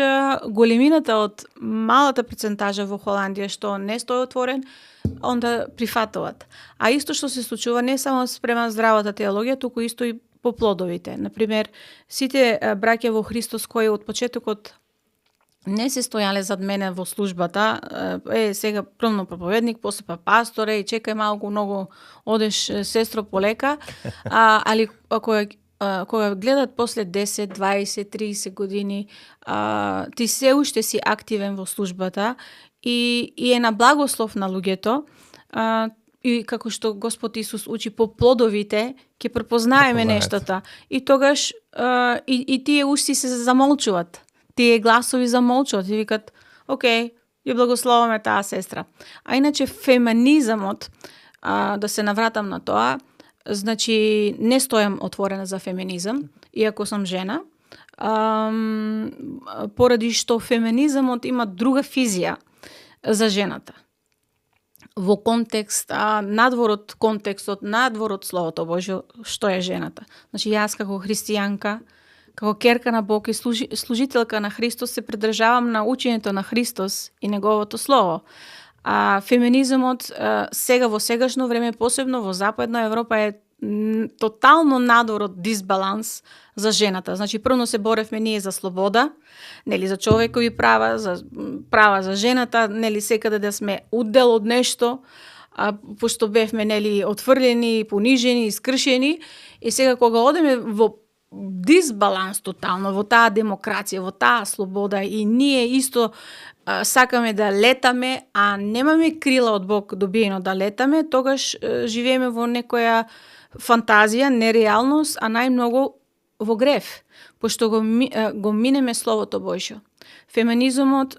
големината од малата процентажа во Холандија што не стои отворен, онда прифатуваат. А исто што се случува не само спрема здравата теологија, туку исто и по плодовите. Например, сите браќа во Христос кои од почетокот не се стојале зад мене во службата, сега првно проповедник, после па пасторе и чекај малку, многу одеш сестро полека, али кога гледат после 10, 20, 30 години, ти се уште си активен во службата и е на благослов на луѓето, и како што Господ Исус учи по плодовите, ќе препознаеме нештата. И тогаш и тие ушти се замолчуваат. Тие гласови замолчуваат и викат, окей, ја благословаме таа сестра. А иначе феминизмот, да се навратам на тоа, значи не стојам отворена за феминизам, иако сум жена, поради што феминизмот има друга физија за жената. Во контекст, надвор од контекстот, надвор од Словото Божјо, што е жената. Значи јас како христијанка, како керка на Бог и служителка на Христос се придржавам на учењето на Христос и неговото слово. А феминизмот сега во сегашно време, посебно во Западна Европа, е тотално надвор од дисбаланс за жената. Значи првно се боревме ние за слобода, нели, за човекови права, за права за жената, нели, секаде да сме удел од нешто, пошто бевме, нели, отфрлени, понижени, искршени, и сега кога одеме во дисбаланс тотално, во таа демокрација, во таа слобода, и ние исто сакаме да летаме, а немаме крила од Бог добиено да летаме, тогаш живееме во некоја фантазија, нереалност, а најмногу во грев, пошто го минеме Словото Божјо. Феминизмот,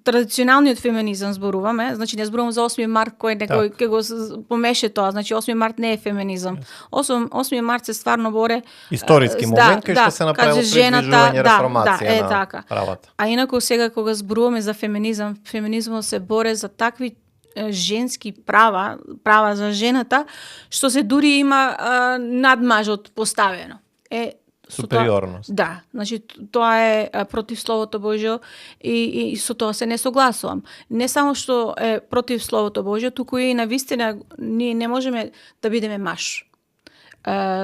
традиционалниот феминизам зборуваме, значи не зборувам за 8 март кој некој ќе го помеше тоа, значи 8 март не е феминизам. 8 март се стварно боре историски момент кај што се направило предвижување реформација на така. правата. А инаку сега кога зборуваме за феминизам, феминизмот се боре за такви женски права за жената, што се дури има над мажот поставено. Супериорност. Да, значи тоа е против Словото Божјо и со тоа се не согласувам. Не само што е против Словото Божјо, туку и навистина ние не можеме да бидеме маж.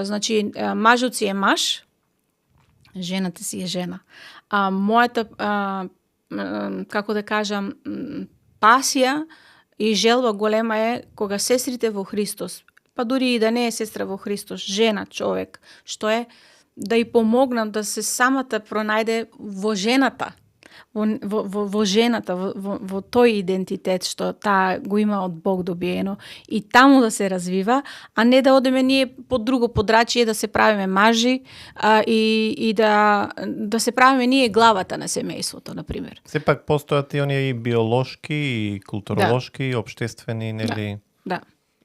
Значи мажот си е маж, жената си е жена. А мојата како да кажам пасија и желба голема е кога сестрите во Христос, па дури и да не е сестра во Христос, жена, човек, што е да и помогнам да се самата пронајде во жената, во жената, во тој идентитет што таа го има од Бог добиено и таму да се развива, а не да одеме ние по друго подрачје да се правиме мажи и да се правиме ние главата на семејството, например. Сепак постојат и оние и биолошки и културолошки и општествени, нели,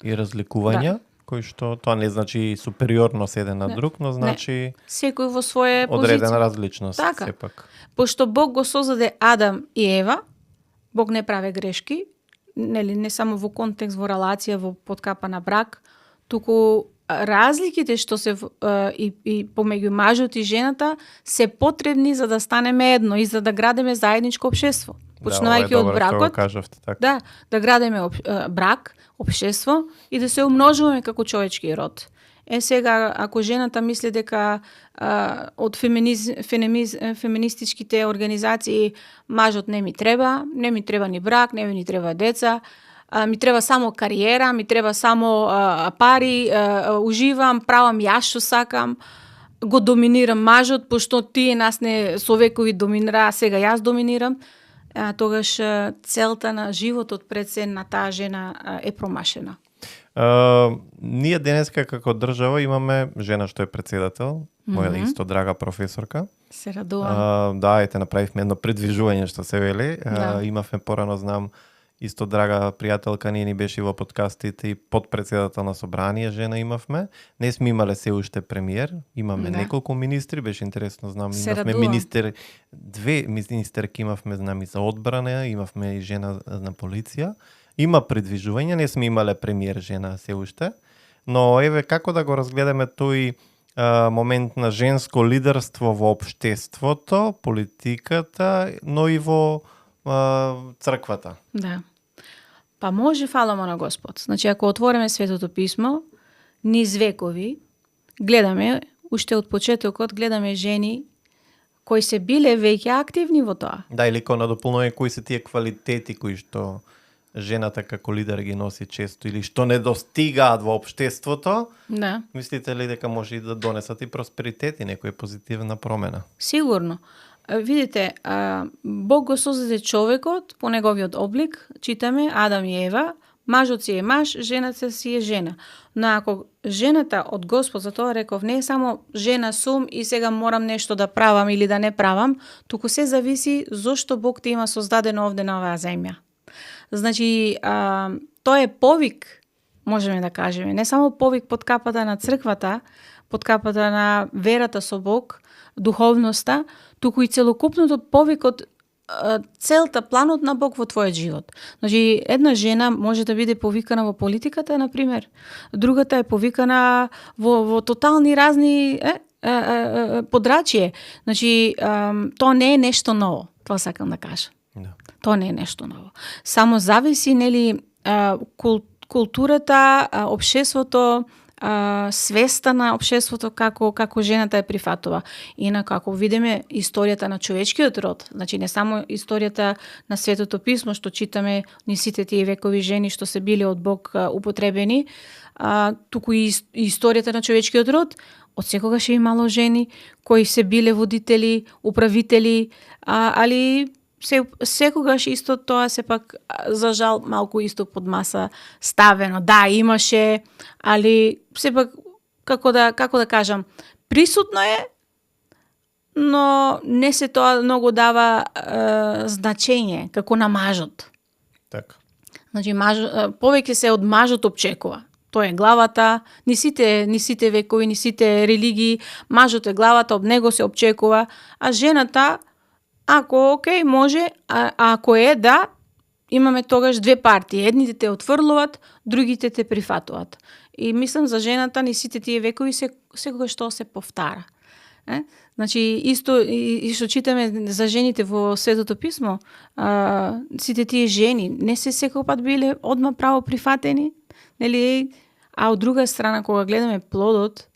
и разликувања. Кој што тоа не значи супериорност еден на друг, но значи секој во своја позиција. Одредена различност, така. сепак. Пошто Бог го создаде Адам и Ева, Бог не прави грешки, нели, не само во контекст, во релација, во подкапа на брак, туку разликите што се и помеѓу мажот и жената се потребни за да станеме едно и за да градиме заедничко општество. Почнувајќи од бракот, така. Да градиме брак, општество и да се умножуваме како човечки род. Сега, ако жената мисли дека од феминистичките организации мажот не ми треба ни брак, не ми треба деца, ми треба само кариера, ми треба само пари, уживам, правам јас што сакам, го доминирам мажот, пошто тие нас не совекови доминира, сега јас доминирам, тогаш целта на животот пред се на таа жена е промашена. Ние денеска како држава имаме жена што е председател, моја исто драга професорка. Се радувам. Да, ете направивме едно предвижување што се вели. Да. Имавме порано, знам, исто драга пријателка, ние ни беше во подкастите и подпредседател на собрание жена имавме. Не сме имале се уште премиер, имаме неколку министри, беше интересно, знам, Се имавме радувам. две министерки имавме, знам, и за одбрана, имавме и жена на полиција. Има предвижување, не сме имале премиер жена се уште, но еве како да го разгледаме тој момент на женско лидерство во општеството, политиката, но и во црквата. Да. Па може, фаламо на Господ. Значи, ако отвориме Светото писмо, низ векови, гледаме, уште од почетокот, гледаме жени кои се биле веќе активни во тоа. Да, или кој надополнување кои се тие квалитети кои што жената како лидер ги носи често или што не достигаат во општеството, Да. мислите ли дека може и да донесат и просперитет и некоја позитивна промена? Сигурно. Видите, Бог го создаде човекот по неговиот облик, читаме Адам и Ева, мажот си е маж, жената си е жена. Но ако жената од Господ, за тоа реков, не е само жена сум и сега морам нешто да правам или да не правам, туку се зависи зошто Бог те има создадено овде на оваа земја. Значи, тоа е повик, можеме да кажеме, не само повик под капата на црквата, под капата на верата со Бог, духовноста, туку и целокупното повик од целта, планот на Бог во твојот живот. Значи, една жена може да биде повикана во политиката, например. Другата е повикана во тотални разни подрачје. Значи, тоа не е нешто ново, тоа сакам да кажам. Да. Тоа не е нешто ново. Само зависи, нели, културата, општеството, свеста на општеството како жената е прифатува. Инаку ако видиме историјата на човечкиот род, значи не само историјата на Светото писмо што читаме ни сите тие векови жени што се били од Бог употребени, туку и историјата на човечкиот род, од секогаш е имало жени кои се биле водители, управители, али секогаш исто тоа сепак за жал малку исто под маса ставено. Да, имаше, али сепак како да кажам, присутно е, но не се тоа многу дава значење како на мажот. Така. Значи повеќе се од мажот опчекува. Тоа е главата, ни сите векови, ни сите религии, мажот е главата, од него се опчекува, а жената ако окей, може, а ако е да, имаме тогаш две партии. Едните те отфрлуваат, другите те прифатуваат. И мислам за жената ни сите тие векови секогаш тоа се повтара. Значи, исто и што читаме за жените во Светото писмо, сите тие жени не се секој пат биле одма право прифатени, нели? А од друга страна, кога гледаме плодот,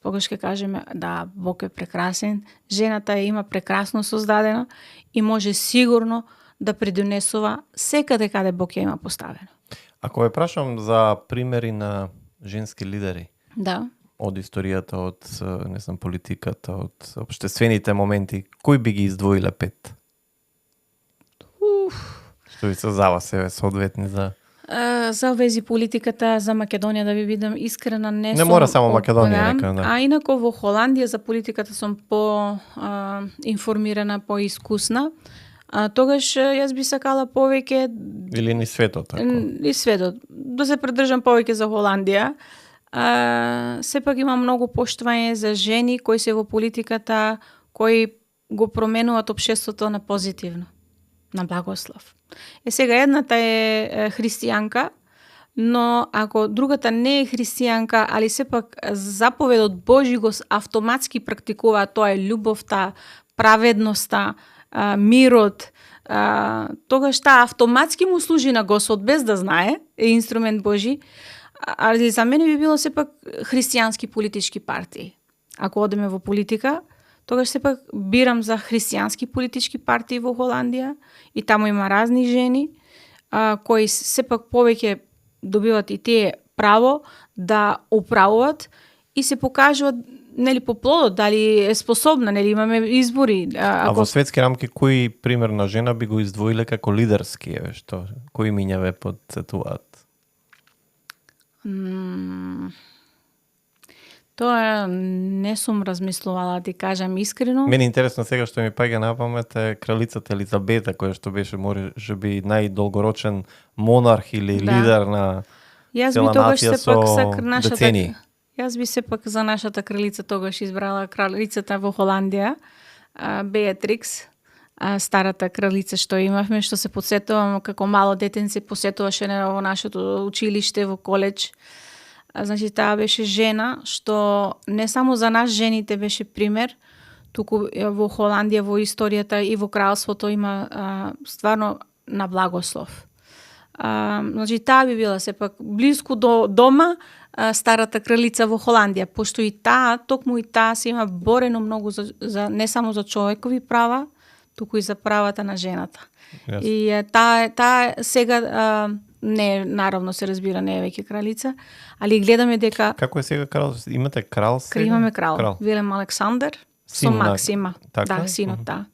тогаш ќе кажеме, да, Бог е прекрасен, жената има прекрасно создадено и може сигурно да придонесува секаде каде Бог ја има поставено. Ако ве прашам за примери на женски лидери, Да. од историјата, од не знам, политиката, од општествените моменти, кои би ги издвоиле 5? Што ви се за вас себе соодветни за... За вези политиката за Македонија, да ви бидам искрена, не сум... мора само Македонија, нека, да. А инако во Холандија за политиката сум информирана, поискусна. Тогаш јас би сакала повеќе... Или ни светот, така? И светот. Да се прдржам повеќе за Холандија. Сепак има многу поштовање за жени кои се во политиката, кои го променуваат општеството на позитивно, на благослов. Сега едната е христијанка, но ако другата не е христијанка, али сепак заповедот Божи го автоматски практикува, тоа е љубовта, праведноста, мирот, тогаш таа автоматски му служи на Господ без да знае, е инструмент Божи. Али за мене би било сепак христијански политички партии. Ако одеме во политика, тогаш сепак бирам за христијански политички партии во Холандија и таму има разни жени кои сепак повеќе добиваат и тие право да управуваат и се покажуваат, нели, по плодот, дали е способна, нели, имаме избори. А во светски рамки кој пример на жена би го издвоиле како лидерски, еве што? Кои мињаве подсетуваат? Тоа не сум размислувала, да ти кажам искрено. Мене интересно сега што ми паѓа на памет е кралицата Елизабета, која што беше можеби најдолгорочен монарх или лидер на Јас би цела тогаш нација сепак со за нашата децении. Јас би сепак за нашата кралица тогаш избрала кралицата во Холандија, Беатрикс, старата кралица што имавме, што се потсетувам како мало детенце посетуваше во нашето училиште, во коледж. Значи, таа беше жена што не само за нас жените беше пример, туку во Холандија, во историјата и во кралството има стварно на благослов. Значи, таа би била сепак близко до дома, старата кралица во Холандија, пошто и таа, токму и таа се има борено многу за не само за човекови права, туку и за правата на жената. Yes. И таа сега не, наравно се разбира, не е веќе кралица, али гледаме дека Како е сега крал? Имате крал сега? имаме крал. Вилем Александар со Син на- Максима. така? Да, синот, да.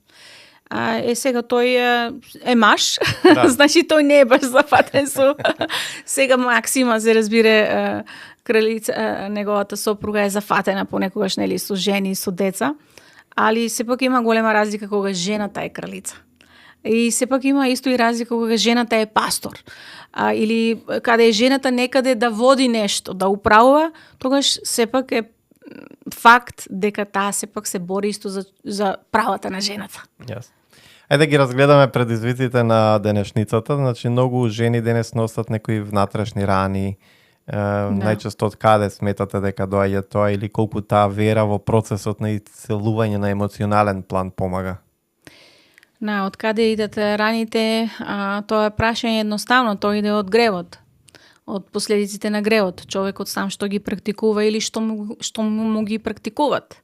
Сега тој е маж, Да. значи тој не е баш зафатен со сега Максима, се разбира, кралица, неговата сопруга е зафатена понекогаш, нели, со жени, со деца, али сепак има голема разлика кога жената е кралица. И сепак има исто и разлика кога жената е пастор. Или каде е жената некаде да води нешто, да управува, тогаш сепак е факт дека таа сепак се бори исто за правата на жената. Јас. Ајде да ги разгледаме предизвиците на денешницата. Значи, многу жени денес носат некои внатрешни рани. Најчесто од каде сметате дека доаѓа тоа или колку таа вера во процесот на исцелување на емоционален план помага? Од каде идат раните, тоа е прашање едноставно, тоа иде од гревот, од последиците на гревот, човекот сам што ги практикува или што му ги практикуват.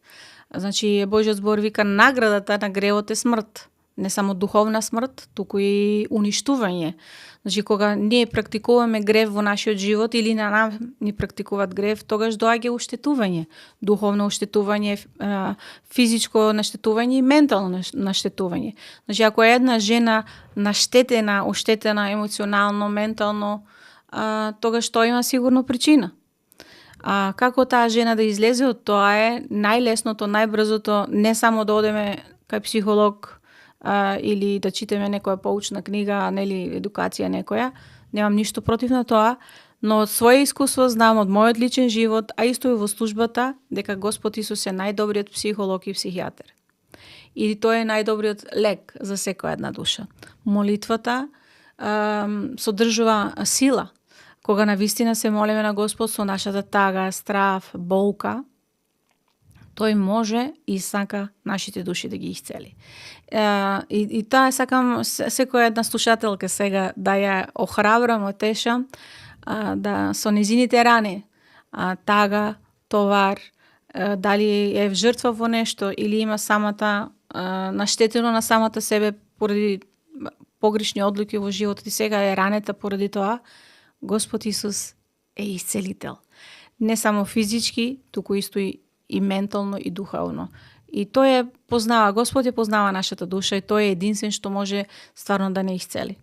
Значи, Божјиот збор вика наградата на гревот е смрт. Не само духовна смрт, туку и уништување. Значи, кога ние практикуваме грев во нашиот живот или на нам ни практикуваат грев, тогаш доаѓа уштетување. Духовно уштетување, физичко наштетување и ментално наштетување. Значи, ако е една жена наштетена, оштетена емоционално, ментално, тогаш тоа има сигурно причина. Како таа жена да излезе од тоа е најлесното, најбрзото, не само да одеме кај психолог, или да читаме некоја поучна книга, нели едукација некоја. Немам ништо против на тоа, но од своје искуство знам од мојот личен живот, а исто и во службата, дека Господ Исус е најдобриот психолог и психијатер. И тоа е најдобриот лек за секоја една душа. Молитвата содржува сила. Кога навистина се молиме на Господ со нашата тага, страв, болка, тој може и сака нашите души да ги исцели. И таа сакам секоја една слушателка сега да ја охрабрам, отешам, да со незините рани, тага, товар, дали е жртва во нешто или има самата наштетено на самата себе поради погрешни одлуки во животот и сега е ранета поради тоа, Господ Исус е исцелител. Не само физички, туку исто и ментално и духовно. И тој е познава, Господ ја познава нашата душа и тој е единствен што може стварно да не исцели.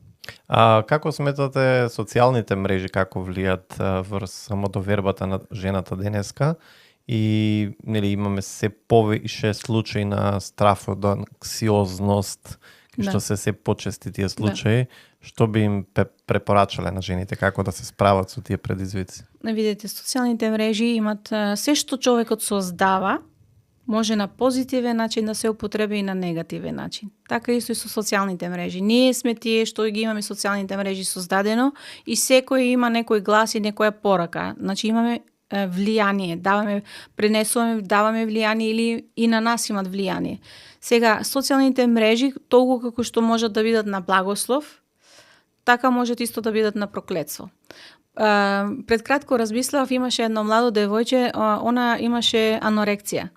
Како сметате социјалните мрежи како влијат врз самодовербата на жената денеска и нели имаме се повише случаи на страф од анксиозност, што се почести тие случаи, што би им препорачале на жените како да се справат со тие предизвици? Видете, социјалните мрежи имат се што човекот создава, може на позитивен начин да се употреби и на негативен начин. Така исто и со социјалните мрежи. Ние сме тие што ги имаме социјалните мрежи создадено и секој има некој глас и некоја порака. Значи имаме влијание, пренесуваме, даваме влијание или и на нас имат влијание. Сега, социјалните мрежи, толку како што можат да бидат на благослов, така можат исто да бидат на проклетство. Пред кратко размислав, имаше едно младо девојче, она имаше анорекција.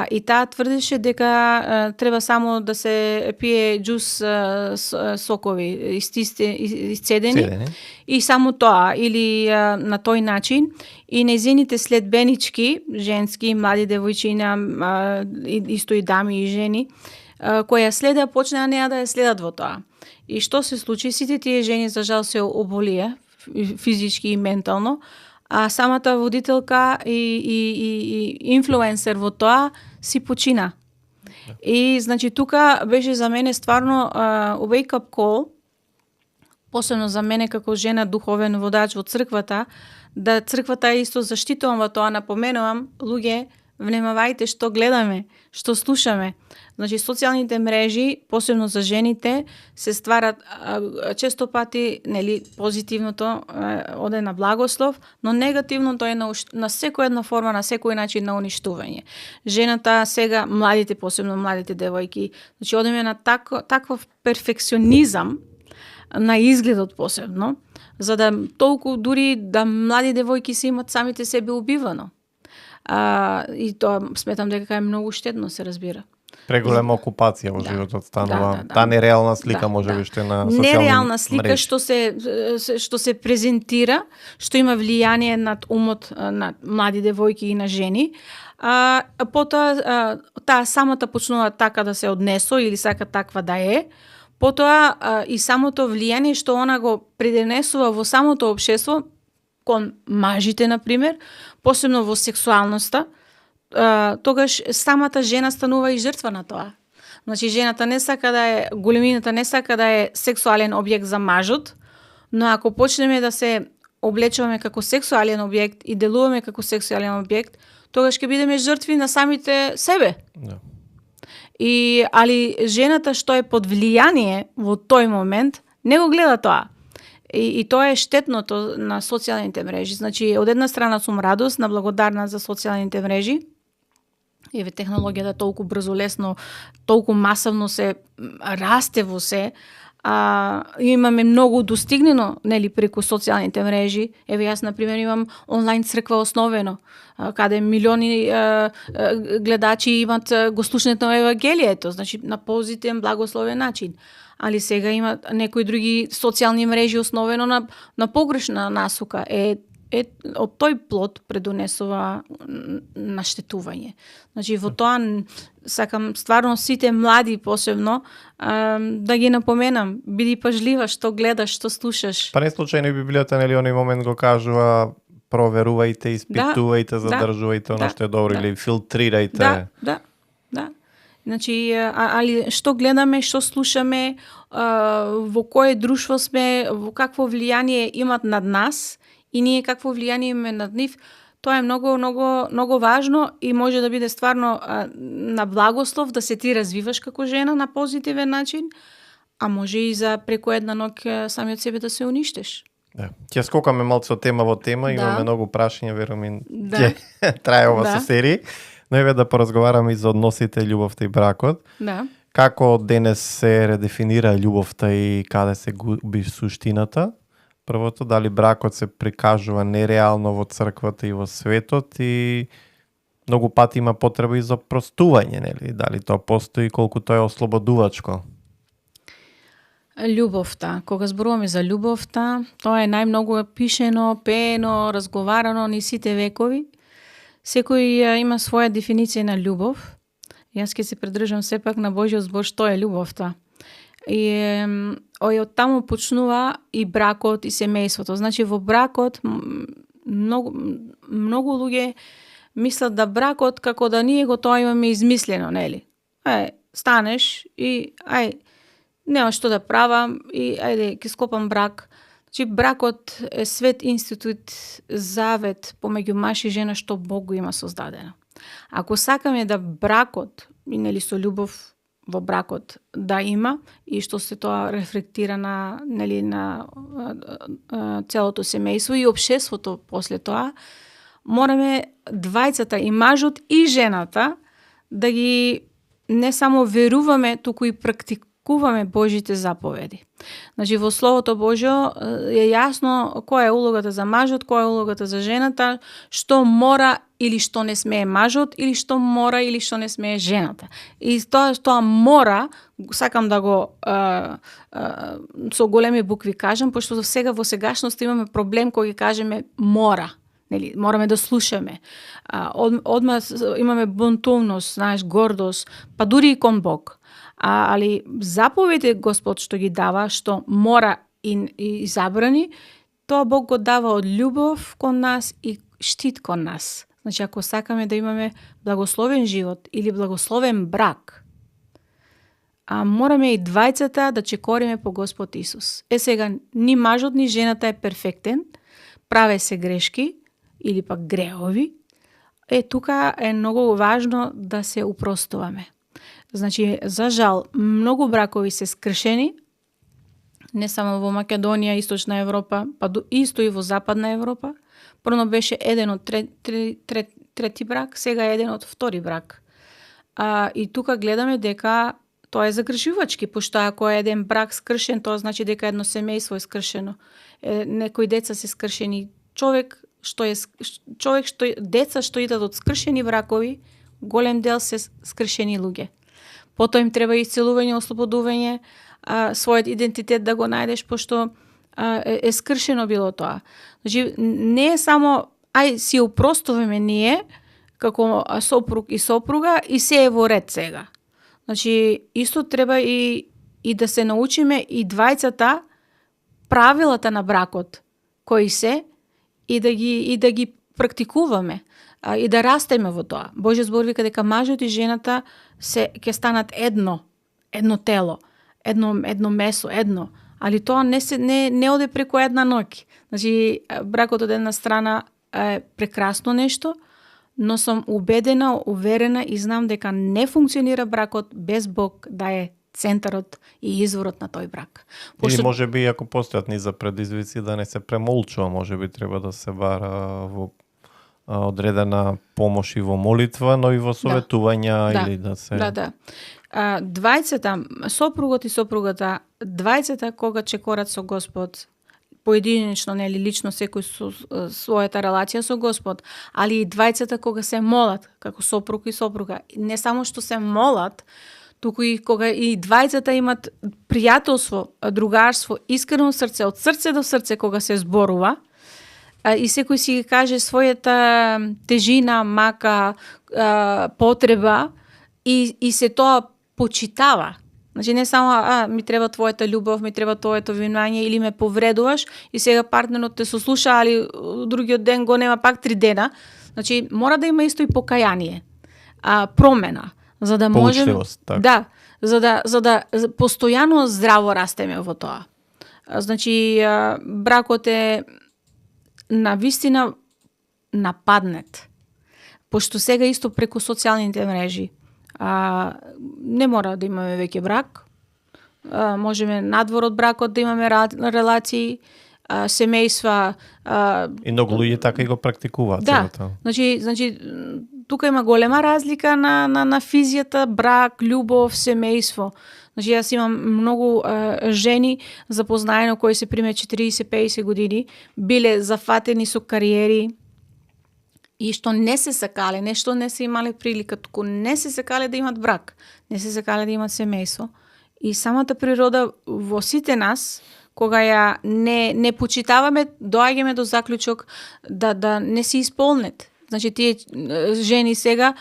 И таа тврдеше дека треба само да се пие џус сокови исцедени и само тоа или на тој начин и нејзините следбенички, женски, млади девојчиња, исто и дами и жени, кои ја следеа, почнаа неа да ја следат во тоа. И што се случи? Сите тие жени за жал се оболија физички и ментално, а самата водителка и инфлуенсер во тоа си почина. И значи тука беше за мене стварно wake up call, посебно за мене како жена духовен водач во црквата, да црквата исто заштитувам во тоа, напоменувам, луѓе, внемавајте што гледаме, што слушаме. Значи, социјалните мрежи, посебно за жените, се стварат често пати, нели, позитивното оде на благослов, но негативното е на секоја една форма, на секој начин на уништување. Жената сега, младите, посебно младите девојки, значи, одеме на таков перфекционизам, на изгледот посебно, за да толку дури да млади девојки се имат самите себе убивано. И тоа сметам дека е многу штетно, се разбира. Преголема окупација во животот станува. Таа нереална слика можеби што е на социјални мрежи. Нереална слика што се презентира, што има влијание над умот на млади девојки и на жени. Потоа таа самата почнува така да се однесо или сака таква да е. Потоа и самото влијание што она го пренесува во самото општество кон мажите, например, посебно во сексуалноста, тогаш самата жена станува и жртва на тоа. Значи, жената не сака да е, големината не сака да е сексуален објект за мажот, но ако почнеме да се облечуваме како сексуален објект и делуваме како сексуален објект, тогаш ќе бидеме жртви на самите себе. Да. Али жената што е под влијание во тој момент, не го гледа тоа. И тоа е штетното на социјалните мрежи. Значи, од една страна сум радосна, благодарна за социјалните мрежи. Еве, технологијата толку брзо, лесно, толку масовно се расте во се. Имаме многу достигнено, нели, преку социјалните мрежи. Еве, јас, например, имам онлайн црква основено, каде милиони гледачи имат го слушнето на Евангелието, значи на позитивен, благословен начин. Али сега има некои други социјални мрежи основено на погрешна насока. Од тој плод предонесува наштетување. Значи, во тоа сакам стварно сите млади посебно да ги напоменам. Биди пажлива што гледаш, што слушаш. Па не случајно и Библијата, нели, оној момент го кажува проверувајте, испитувајте, задржувајте оно што е добро или филтрирајте. Да. Значи, али што гледаме, што слушаме, во кое друштво сме, во какво влијание имат над нас и ние какво влијание имаме над нив, тоа е многу важно и може да биде стварно на благослов да се ти развиваш како жена на позитивен начин, а може и за преку една ноќ самиот себе да се уништиш. Да. Ќе скокаме малку од тема во тема, имаме многу прашања, верувам, ќе трае ова со серии. Но еве да поразговараме и за односите, љубовта и бракот. Да. Како денес се редефинира љубовта и каде се губи суштината? Првото, дали бракот се прикажува нереално во црквата и во светот и многу пати има потреба и за простување, нели? Дали тоа постои, колку тоа е ослободувачко? Љубовта. Кога зборуваме за љубовта, тоа е најмногу пишено, пеено, разговарано низ сите векови. Секој има своја дефиниција на љубов. Јас ќе се придржам сепак на Божјиот збор што е љубовта. И од таму почнува и бракот и семејството. Значи во бракот многу луѓе мислат да бракот како да ние го тоа имаме измислено, нели? Станеш и нема што да правам и ќе склопам брак. Значи, бракот е свет институт, завет помеѓу маж и жена што Бог го има создадено. Ако сакаме да бракот, нели, со љубов во бракот да има и што се тоа рефлектира на целото семејство и општеството после тоа, мораме двајцата, и мажот и жената, да ги не само веруваме, туку и практикуваме Божите заповеди. Значи, во Словото Божјо е јасно која е улогата за мажот, која е улогата за жената, што мора или што не смее мажот, или што мора или што не смее жената. И тоа мора, сакам да го со големи букви кажам, пошто сега во сегашноста имаме проблем кога ги кажеме мора. Нели, мораме да слушаме. Одма имаме бунтовност, знаеш, гордост, па дури и кон Бог. Али заповедите Господ што ги дава, што мора и забрани, тоа Бог го дава од љубов кон нас и штит кон нас. Значи, ако сакаме да имаме благословен живот или благословен брак, мораме и двајцата да чекориме по Господ Исус. Сега, ни мажот, ни жената е перфектен, праве се грешки или пак греови. Тука е многу важно да се упростуваме. Значи, за жал, многу бракови се скршени, не само во Македонија, Источна Европа, па исто и во Западна Европа. Прво беше еден од трети брак, сега е еден од втори брак. И тука гледаме дека тоа е загрижувачки, пошто ако е еден брак скршен, тоа значи дека едно семејство е скршено. Некои деца се скршени. Деца што идат од скршени бракови, голем дел се скршени луѓе. Потоа им треба исцелување, ослободување, својот идентитет да го најдеш, пошто е скршено било тоа. Значи, не е само, си упростуваме ние, како сопруг и сопруга, и се е во ред сега. Значи, исто треба и да се научиме и двајцата правилата на бракот, кои се, и да ги практикуваме, и да растеме во тоа. Божје збор вика дека мажот и жената ќе станат едно тело, едно месо, али тоа не оде преку една ноќ. Значи, бракот од една страна е прекрасно нешто, но сум убедена, уверена и знам дека не функционира бракот без Бог да е центарот и изворот на тој брак. Или може би, ако постојат низа предизвици, да не се премолчува, може би треба да се бара во одредена помош и во молитва, но и во советувања или да се... Да. Двајцата, сопругот и сопругата, двајцата кога чекорат со Господ, поединечно, нели, лично секој со својата релација со Господ, али и двајцата кога се молат, како сопруг и сопруга, не само што се молат, туку и кога и двајцата имат пријателство, другарство, искрено срце, од срце до срце кога се зборува, и секој си ги каже својата тежина, мака, потреба, и се тоа почитава. Значи, не само, ми треба твојата љубов, ми треба твоето внимание, или ме повредуваш, и сега партнерот те сослуша, али другиот ден го нема пак 3 дена. Значи, мора да има исто и покаяние, промена, за да можеме... Да, за да постојано здраво растеме во тоа. Значи, бракот е навистина нападнет. Пошто сега исто преку социјалните мрежи, не мора да имаме веќе брак, можеме надвор од бракот да имаме релации, семејства. И многу луѓе така и го практикуваат. Да, значи тука има голема разлика на физијата, брак, љубов, семејство. Значи, јас имам многу жени запознаено кои се приме 40-50 години, биле зафатени со кариери, и што не се сакале, нешто не се имале прилика, туку не се сакале да имат брак, не се сакале да имат семејство. И самата природа во сите нас, кога ја не почитаваме, доаѓаме до заклучок да не се исполнет. Значи, тие жени сега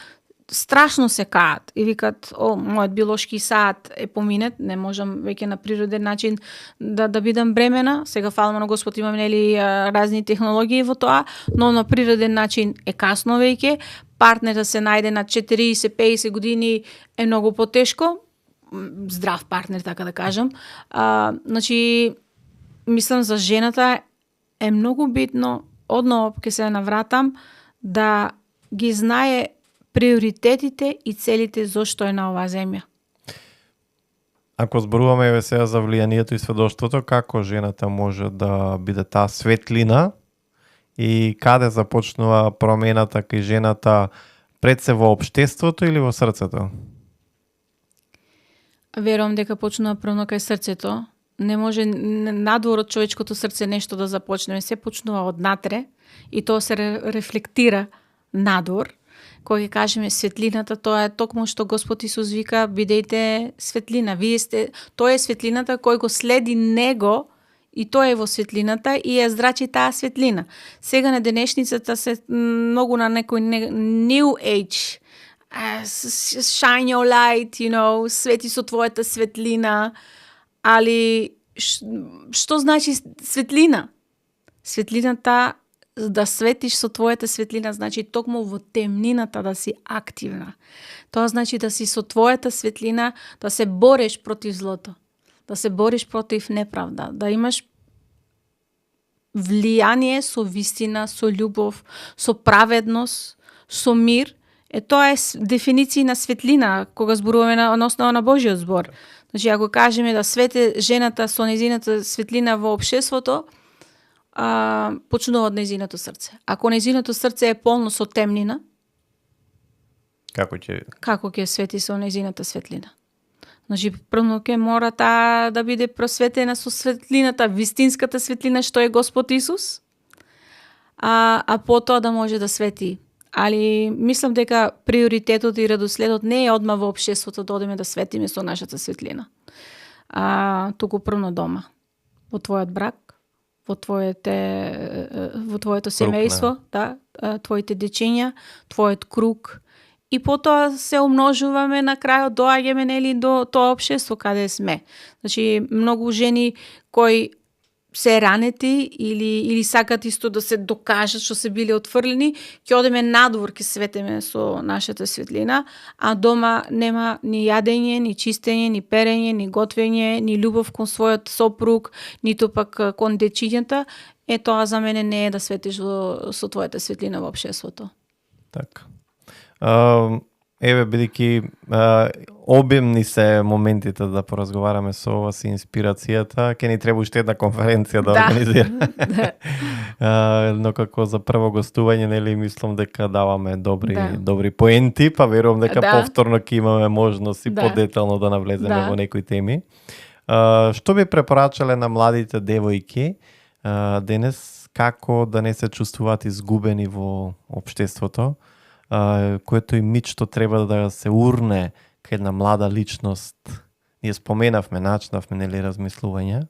страшно се каат и викат, мојот биолошки саат е поминет, не можам веќе на природен начин да бидам бремена. Сега, фала на Господ, имам нели разни технологии во тоа, но на природен начин е касно веќе. Партнерот се најде на 40-50 години е многу потешко. Здрав партнер, така да кажам. Значи, мислам за жената е многу битно, одново ќе се навратам, да ги знае приоритетите и целите зошто е на оваа земја. Ако зборуваме сега за влијанието и сведоштвото, како жената може да биде таа светлина и каде започнува промената кај жената, пред се во општеството или во срцето? Верувам дека почнува прво кај срцето. Не може надвор од човечкото срце нешто да започне. Се почнува однатре и тоа се рефлектира надвор. Кога ќе кажеме светлината, тоа е токму што Господ Исус вика, бидејте светлина. Тоа е светлината кој го следи него и тој е во светлината и ја зрачи таа светлина. Сега на денешницата се многу на некој new age, shine your light, свети со твојата светлина, али што значи светлина? Светлината, да светиш со твојата светлина, значи токму во темнината да си активна. Тоа значи да си со твојата светлина, да се бориш против злото, да се бориш против неправда, да имаш влијание со вистина, со љубов, со праведност, со мир. Тоа е дефиниција на светлина, кога зборуваме на основа на Божиот збор. Значи, ако кажеме да свете жената со незината светлина во општеството, почнува од незиното срце. Ако незиното срце е полно со темнина, како ќе свети со незината светлина? Значи, првно ќе мора таа да биде просветена со светлината, вистинската светлина што е Господ Исус, а потоа да може да свети. Али мислам дека приоритетот и редоследот не е одма во општеството да одиме да светиме со нашата светлина. Туку првно дома, во твојот брак, во твоето семејство, твоите дечиња, твојот круг, и потоа се умножуваме, на крајот доаѓаме нели до тоа општество каде сме. Значи, многу жени кои се ранети или сакат исто да се докажат што се били отфрлени, ќе одеме надвор, ќе светиме со нашата светлина, а дома нема ни јадење, ни чистење, ни перење, ни готвење, ни љубов кон својот сопруг, ниту пак кон дечињата. Тоа за мене не е да светиш со твојата светлина во општеството. Така. Еве, бидејќи обемни се моментите да поразговараме со вас и инспирацијата, ќе ни треба уште една конференција да организираме. Но како за прво гостување, нели, мислам дека даваме добри поенти, па верувам дека повторно ќе имаме можност и подетално да навлеземе во некои теми. Што би препорачале на младите девојки денес, како да не се чувствуваат изгубени во општеството, което и мит што треба да се урне кај една млада личност? Ние споменавме, начнавме нели размислување,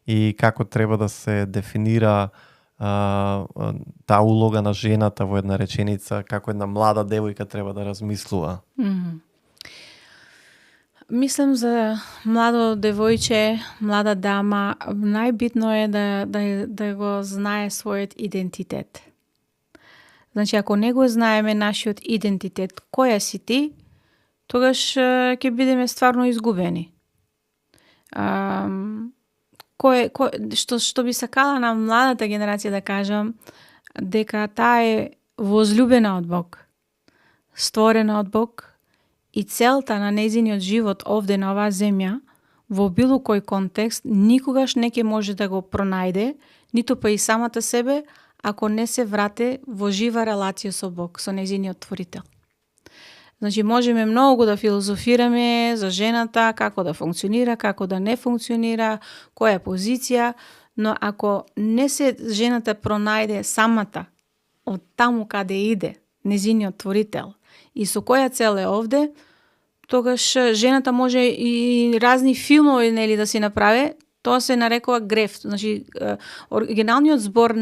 и како треба да се дефинира таа улога на жената во една реченица, како една млада девојка треба да размислува. Мислам за младо девојче, млада дама, најбитно е да го знае својот идентитет. Значи, ако не го знаеме нашиот идентитет, која си ти, тогаш ќе бидеме стварно изгубени. Што би сакала на младата генерација да кажам, дека таа е возлюбена од Бог, створена од Бог, и целта на нејзиниот живот овде на оваа земја, во било кој контекст, никогаш не ќе може да го пронајде, ниту па и самата себе, ако не се врате во жива релација со Бог, со нејзиниот творител. Значи, можеме многу да филозофираме за жената, како да функционира, како да не функционира, која позиција, но ако не се жената пронајде самата од таму каде иде, нејзиниот творител, и со која цел е овде, тогаш жената може и разни филмови нели да си направи. Тоа се нарекува греф. Значи, оригиналниот збор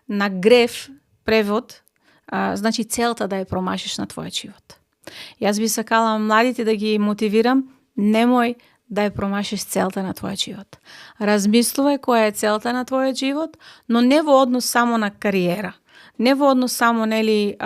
на греф, превод, значи целта да ја промашиш на твојот живот. Јас би сакала младите да ги мотивирам, немој да ја промашиш целта на твојот живот. Размислувај која е целта на твојот живот, но не во однос само на кариера. Не во однос само нели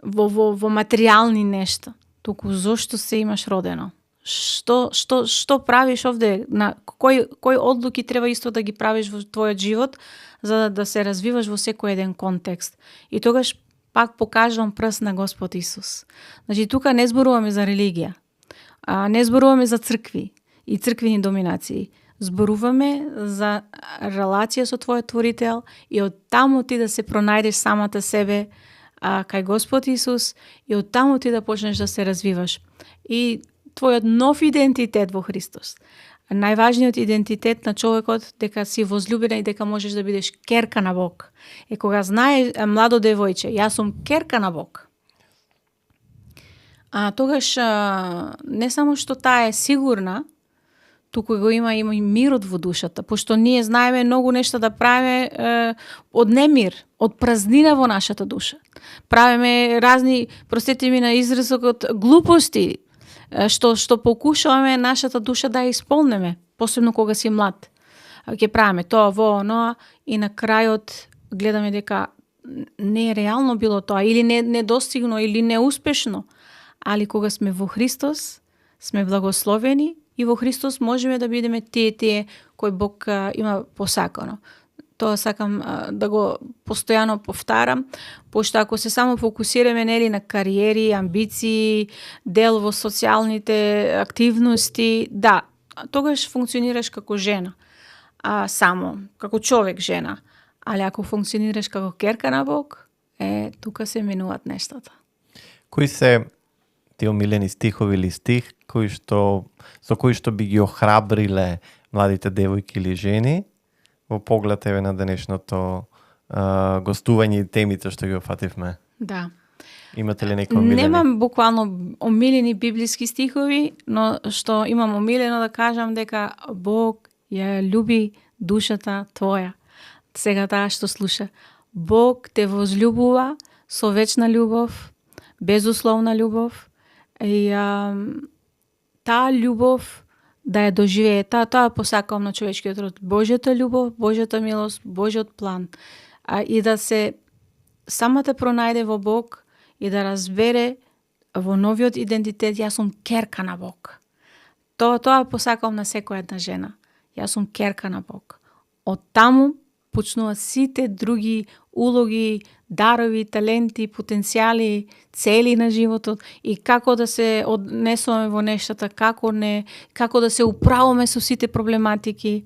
во материјални нешта, туку зошто се имаш родено. Што правиш овде, на кои одлуки треба исто да ги правиш во твојот живот, за да се развиваш во секој еден контекст. И тогаш пак покажувам прст на Господ Исус. Значи, тука не зборуваме за религија, не зборуваме за цркви и црквени доминации. Зборуваме за релација со твојот творител и од таму ти да се пронајдеш самата себе кај Господ Исус, и од таму ти да почнеш да се развиваш. И твојот нов идентитет во Христос. Најважниот идентитет на човекот дека си возлюбена и дека можеш да бидеш керка на Бог. И кога знае младо девојче, јас сум керка на Бог, тогаш не само што таа е сигурна, туку го има и мирот во душата, пошто ние знаеме многу нешта да правиме од немир, од празнина во нашата душа. Правиме разни, простете ми на изразот, глупости, што покушаваме нашата душа да ја исполнеме, посебно кога си млад. ќе правиме тоа, во, оно, и на крајот гледаме дека не е реално било тоа, или не достигно, или неуспешно. Али кога сме во Христос, сме благословени и во Христос можеме да бидеме тие кои Бог има посакано. Тоа сакам да го постојано повтарам, пошто ако се само фокусираме нели на кариери, амбиции, дел во социјалните активности, да, тогаш функционираш како жена, само како човек жена. Али ако функционираш како керка на Бог, тука се менуваат нештата. Кои се ти омилени стихови или стих со кои што би ги охрабриле младите девојки или жени во поглед еве на денешното гостување и темите што ги офативме? Да. Имате ли некои омилени? Немам буквално омилени библиски стихови, но што имам омилено да кажам дека Бог ја љуби душата твоја. Сега таа што слуша. Бог те возлюбува со вечна љубов, безусловна љубов, и таа љубов да ја доживее, тоа посакувам на човечкиот род. Божјата љубов, Божјата милост, Божјиот план. И да се самата пронајде во Бог и да разбере во новиот идентитет, јас сум керка на Бог. Тоа посакувам на секоја една жена. Јас сум керка на Бог. Од таму почнуваат сите други улоги, дарови, таленти, потенцијали, цели на животот и како да се однесуваме во нештата, како да се управуваме со сите проблематики.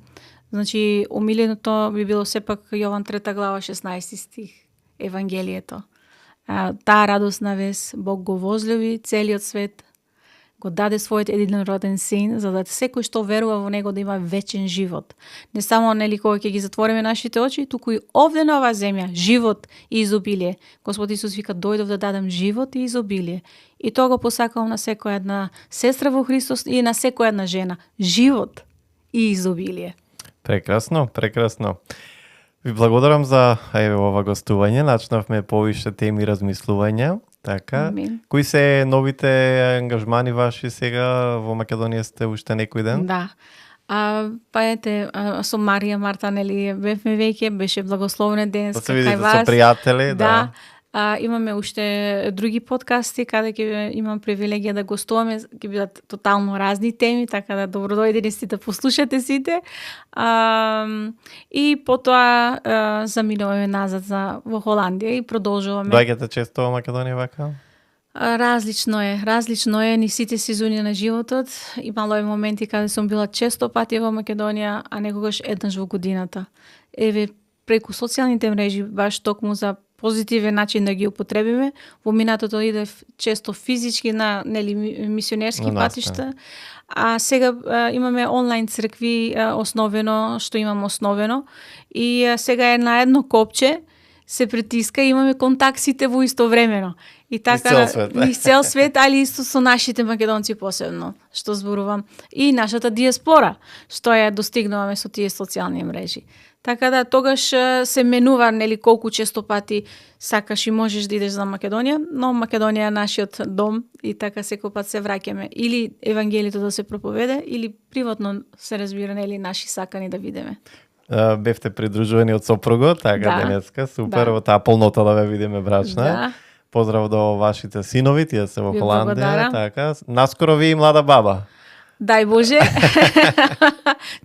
Значи, омиленото би било сепак Јован 3 глава 16 стих, Евангелието. Таа радосна вест, Бог го возлюби целиот свет, го даде својот единороден син, за да секој што верува во него да има вечен живот. Не само нели кога ќе ги затвориме нашите очи, туку и овде на оваа земја, живот и изобилие. Господ Исус вика, дојдов да дадам живот и изобилие. И тоа го посакувам на секоја една сестра во Христос и на секоја една жена. Живот и изобилие. Прекрасно, прекрасно. Ви благодарам за ова гостување. Начнавме повише теми размислувања. Така. Кои се новите ангажмани ваши сега во Македонија сте уште некој ден? Да. Со Марија Марта, нели, бевме веќе, беше благословен ден кај вас. Со пријатели, да. Имаме уште други подкасти каде ќе имам привилегија да гостуваме, ќе бидат тотално разни теми, така да добродојдени сте да послушате сите. И потоа заминуваме назад во Холандија и продолжуваме. Доаѓате често во Македонија вака? Различно е ни сите сезони на животот. Имало е моменти каде сум била често пати во Македонија, а некогаш еднаш во годината. Еве преку социјалните мрежи баш токму за позитивен начин да ги употребиме. Во минатото идев често физички на мисионерски патишта, а сега имаме онлайн цркви основено, што имам основено, и сега е на едно копче, се притиска и имаме контакт сите во истовремено. И така низ цел свет, али исто со нашите македонци посебно, што зборувам, и нашата диаспора, што ја достигнуваме со тие социјални мрежи. Така да тогаш се менува нели колку често пати сакаш и можеш да идеш за Македонија, но Македонија е нашиот дом и така секој пат се враќаме или евангелието да се проповеде или приватно се разбира нели наши сакани да видиме. Бевте придружувани од сопругот, така денеска, супер, во таа полнота да ве видиме брачна. Да. Поздрав до вашите синови, тие се во Холандија, така. Наскоро ви и млада баба. Дај Боже.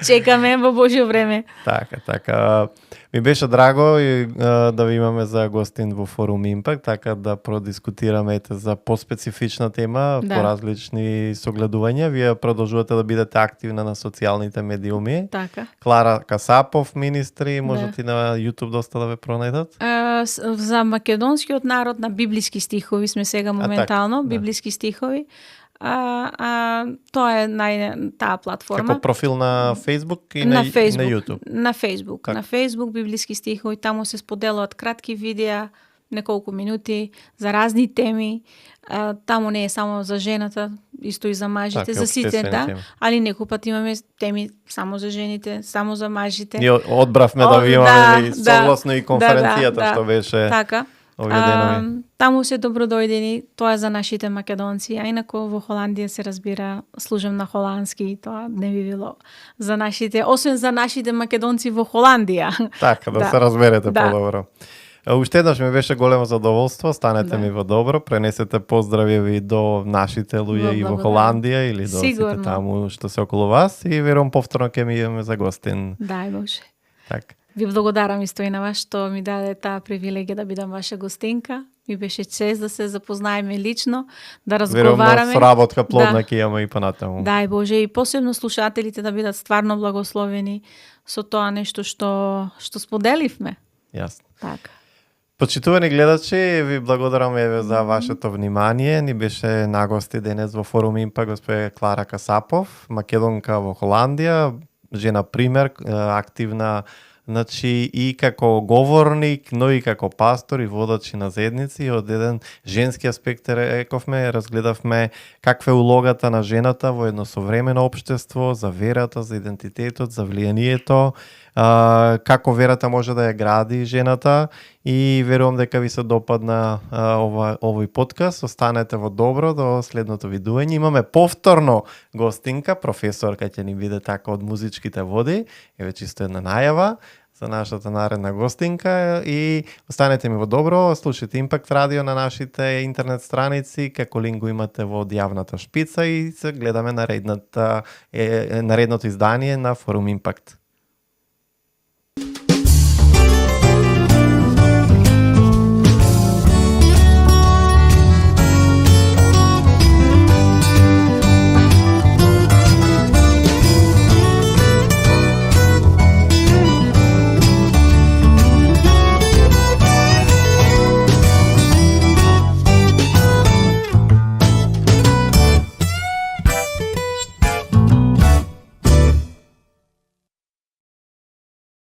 Чекаме во Божјо време. Така. Ми беше драго и да ви имаме за гостин во Форум Импакт, така да продискутираме за поспецифична тема, по различни согледувања. Вие продолжувате да бидете активна на социјалните медиуми. Така. Клара Касапов, министри, можете и на YouTube доста да ве пронајдат. За македонскиот народ на библиски стихови сме сега моментално, библиски стихови. Тоа е таа платформа. Како профил на Facebook и на YouTube? На Facebook. Так. На Facebook библиски стихови, таму се споделуваат кратки видеа, неколку минути, за разни теми. Таму не е само за жената, исто и за мажите, за сите, да. Али некој пат имаме теми само за жените, само за мажите. Ние одбравме да ви имаме согласно и конференцијата што беше. Така. овие денови? Таму се добродојдени, тоа е за нашите македонци, а инако во Холандија се разбира, служам на холандски, тоа не би било за нашите, освен за нашите македонци во Холандија. Така, да се разберете подобро. Уште еднаш ми беше големо задоволство, станете ми во добро, пренесете поздрави до нашите луѓе и во Холандија или до сите таму што се околу вас и верувам повторно ќе ми имаме за гостин. Дај Боже. Така. Ви благодарам исто и на вас што ми даде таа привилегија да бидам ваша гостинка. Ми беше чест да се запознаеме лично, да разговараме. Верувам да соработка плодна ќе имаме и понатаму. Дај Боже, и посебно слушателите да бидат стварно благословени со тоа нешто што споделивме. Јасно. Така. Почитувани гледачи, ви благодарам еве за вашето внимание. Ни беше нагости денес во Форум Импакт госпоја Клара Касапов, македонка во Холандија, жена пример, активна, значи и како говорник, но и како пастор и водачи на заедници. Од еден женски аспект рековме, разгледавме каква е улогата на жената во едно современо општество, за верата, за идентитетот, за влијанието, како верата може да ја гради жената и верувам дека ви се допадна овој подкаст. Останете во добро до следното видување. Имаме повторно гостинка, професорка ќе ни биде така од музичките води, еве чисто една најава за нашата наредна гостинка и останете ми во добро, слушайте Импакт Радио на нашите интернет страници, како линк го имате во јавната шпица и се гледаме наредното издание на Форум Импакт.